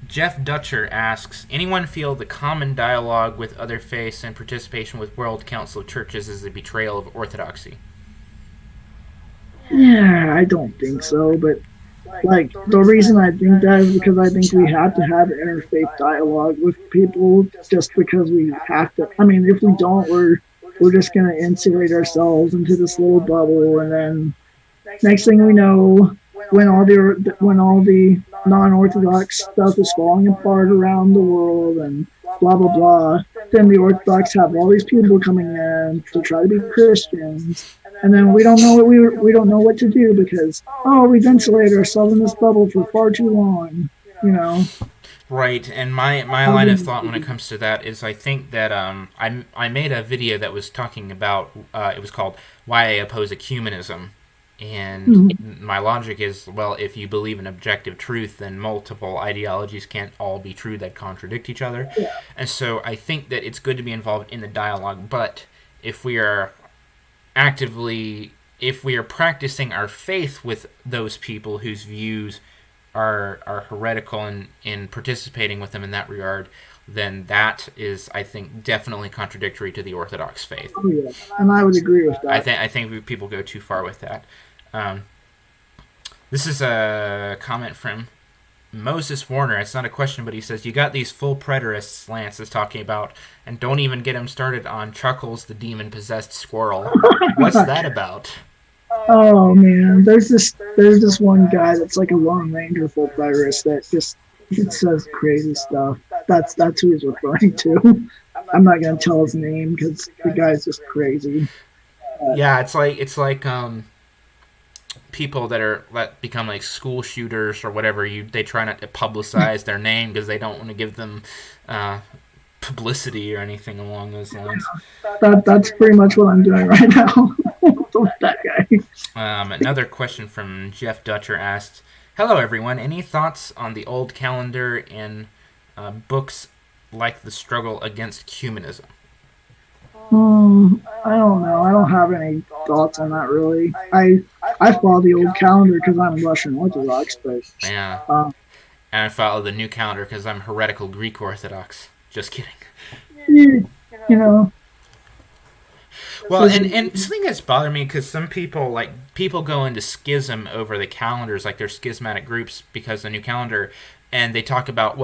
Jeff Dutcher asks, anyone feel the common dialogue with other faiths and participation with World Council of Churches is a betrayal of orthodoxy? Yeah, I don't think so, but like the reason I think that is because I think we have to have interfaith dialogue with people just because we have to. I mean, if we don't, we're just gonna insulate ourselves into this little bubble, and then next thing we know, when all the non-Orthodox stuff is falling apart around the world and blah blah blah, then the Orthodox have all these people coming in to try to be Christians, and then we don't know what to do because we've insulated ourselves in this bubble for far too long, you know. Right, and my line of thought when it comes to that is I think that I made a video that was talking about it was called Why I Oppose Ecumenism. And my logic is, well, if you believe in objective truth, then multiple ideologies can't all be true that contradict each other. Yeah. And so I think that it's good to be involved in the dialogue, but if we are practicing our faith with those people whose views are heretical and participating with them in that regard, then that is, I think, definitely contradictory to the Orthodox faith. Oh, yeah. And I would agree with that. I think people go too far with that. This is a comment from Moses Warner. It's not a question, but he says, you got these full preterists Lance is talking about, and don't even get him started on Chuckles the demon-possessed squirrel. What's that about? Oh, man. There's this one guy that's like a Lone Ranger full preterist that just says crazy stuff. That's who he's referring to. I'm not going to tell his name because the guy's just crazy. Yeah, it's like people that become like school shooters or whatever. They try not to publicize their name because they don't want to give them publicity or anything along those lines. That's pretty much what I'm doing right now with that guy. Another question from Jeff Dutcher asked, hello everyone, any thoughts on the old calendar and books like The Struggle Against Ecumenism? I don't know. I don't have any thoughts on that really. I follow the old calendar because I'm Russian Orthodox, but yeah. And I follow the new calendar because I'm heretical Greek Orthodox. Just kidding. You know. Well, and something that's bothered me because some people go into schism over the calendars, like they're schismatic groups because the new calendar, and they talk about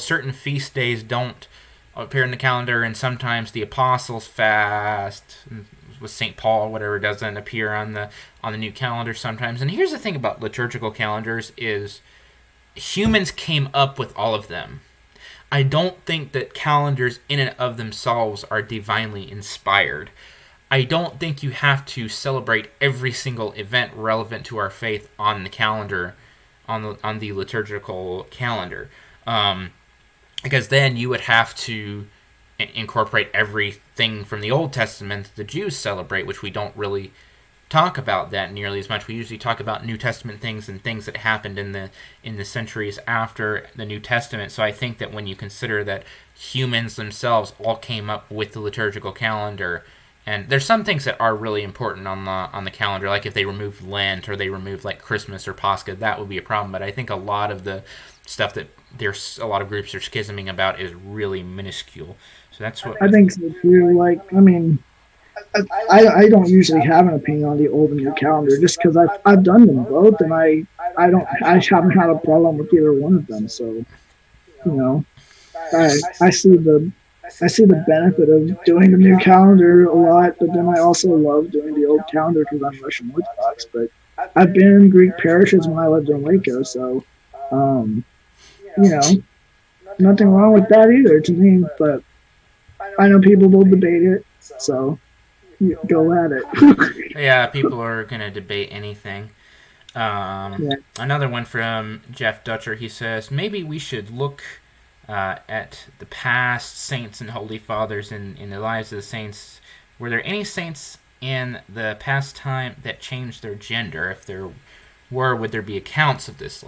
certain feast days don't appear in the calendar, and sometimes the apostles fast with St. Paul, whatever, doesn't appear on the new calendar sometimes. And here's the thing about liturgical calendars is humans came up with all of them. I don't think that calendars in and of themselves are divinely inspired. I don't think you have to celebrate every single event relevant to our faith on the calendar, on the liturgical calendar. Because then you would have to incorporate everything from the Old Testament that the Jews celebrate, which we don't really talk about that nearly as much. We usually talk about New Testament things and things that happened in the centuries after the New Testament. So I think that when you consider that humans themselves all came up with the liturgical calendar, and there's some things that are really important on the calendar, like if they remove Lent or they remove like Christmas or Pascha, that would be a problem. But I think a lot of the stuff that there's a lot of groups are schisming about is really minuscule. So that's what I think so too. Like, I mean, I don't usually have an opinion on the old and new calendar just because I've done them both, and I haven't had a problem with either one of them. So, you know, I see the benefit of doing the new calendar a lot, but then I also love doing the old calendar because I'm Russian Orthodox. But I've been in Greek parishes when I lived in Waco, so you know, nothing wrong with that either to me. But I know people will debate it, so go at it. Yeah, people are going to debate anything. Another one from Jeff Dutcher. He says, maybe we should look at the past saints and holy fathers in the lives of the saints. Were there any saints in the past time that changed their gender? If there were, would there be accounts of this?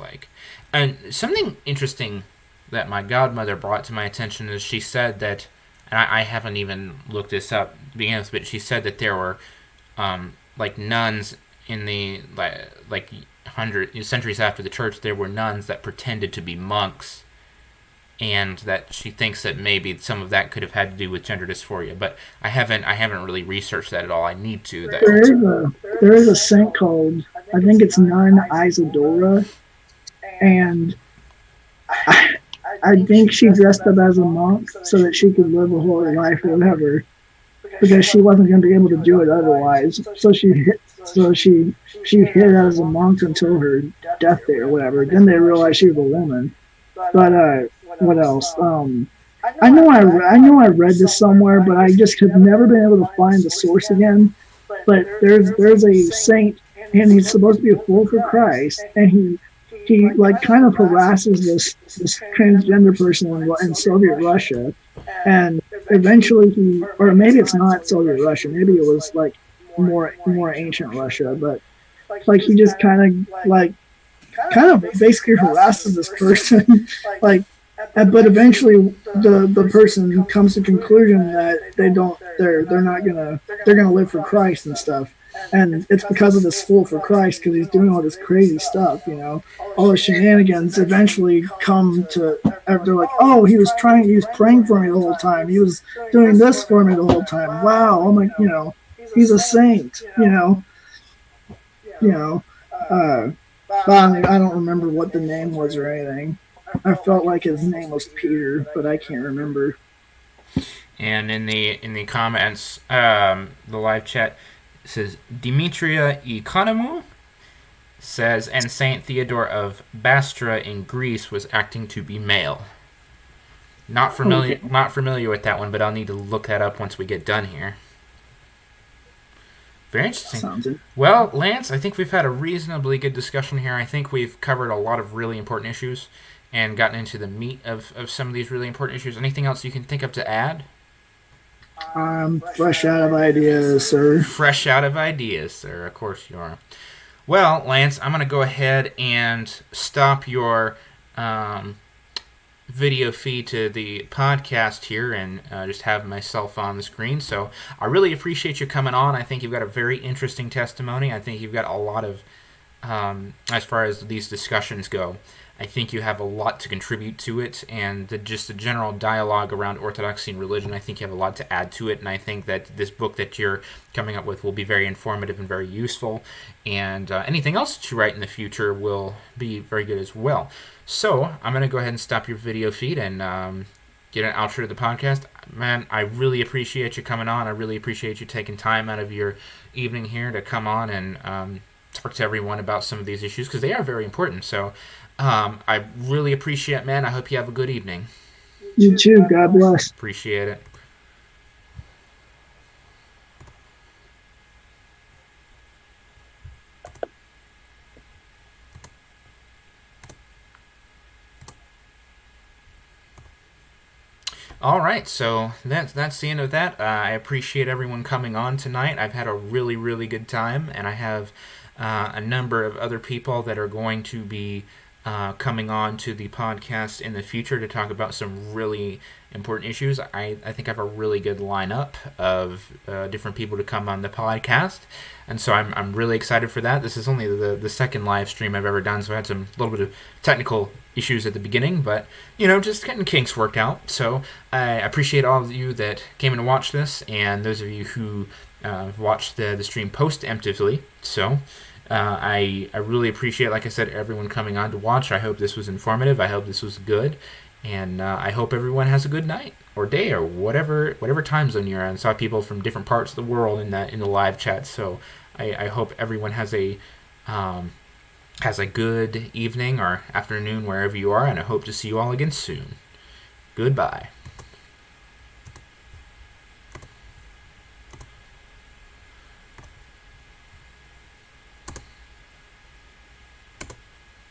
And something interesting that my godmother brought to my attention is she said that, and I haven't even looked this up to begin with, but she said that there were nuns in the centuries after the church. There were nuns that pretended to be monks, and that she thinks that maybe some of that could have had to do with gender dysphoria. But I haven't really researched that at all. I need to. There is a saint called, I think it's Nun Isidora, and I think she dressed up as a monk so that she could live a holy life or whatever, because she wasn't going to be able to do it otherwise. So she hid as a monk until her death day or whatever. Then they realized she was a woman. But what else? I know I read this somewhere, but I just have never been able to find the source again. But there's a saint, and he's supposed to be a fool for Christ, and he kind of harasses this transgender person in Soviet Russia, and eventually or maybe it's not Soviet Russia, maybe it was more ancient Russia, but he just kind of basically harasses this person, but eventually the person comes to the conclusion that they're gonna live for Christ and stuff. And it's because of this fool for Christ, because he's doing all this crazy stuff, all the shenanigans eventually come to, they're like, oh, he was praying for me the whole time. He was doing this for me the whole time. Wow. I'm like, he's a saint, but I don't remember what the name was or anything. I felt like his name was Peter, but I can't remember. And in the comments, the live chat, it says Demetria Economou says, and Saint Theodore of Bastra in Greece was acting to be male. Not familiar with that one, but I'll need to look that up once we get done here. Very interesting. Sounds good. Well, Lance, I think we've had a reasonably good discussion here. I think we've covered a lot of really important issues and gotten into the meat of some of these really important issues. Anything else you can think of to add? Fresh out of ideas, sir. Fresh out of ideas, sir. Of course you are. Well, Lance, I'm going to go ahead and stop your video feed to the podcast here and just have myself on the screen. So I really appreciate you coming on. I think you've got a very interesting testimony. I think you've got a lot of, as far as these discussions go, I think you have a lot to contribute to it, and just the general dialogue around Orthodoxy and religion, I think you have a lot to add to it, and I think that this book that you're coming up with will be very informative and very useful, and anything else that you write in the future will be very good as well. So I'm going to go ahead and stop your video feed and get an outro to the podcast. Man, I really appreciate you coming on. I really appreciate you taking time out of your evening here to come on and talk to everyone about some of these issues, because they are very important. So I really appreciate it, man. I hope you have a good evening. You too. God bless. Appreciate it. All right, so that's the end of that. I appreciate everyone coming on tonight. I've had a really, really good time, and I have a number of other people that are going to be coming on to the podcast in the future to talk about some really important issues. I think I have a really good lineup of different people to come on the podcast, and so I'm really excited for that. This is only the second live stream I've ever done, so I had a little bit of technical issues at the beginning, but just getting kinks worked out. So I appreciate all of you that came in to watch this, and those of you who watched the stream post-emptively. So I really appreciate, like I said, everyone coming on to watch. I hope this was informative. I hope this was good. And I hope everyone has a good night or day or whatever time zone you're in. I saw people from different parts of the world in the live chat. So I hope everyone has a Has a good evening or afternoon wherever you are, and I hope to see you all again soon. Goodbye.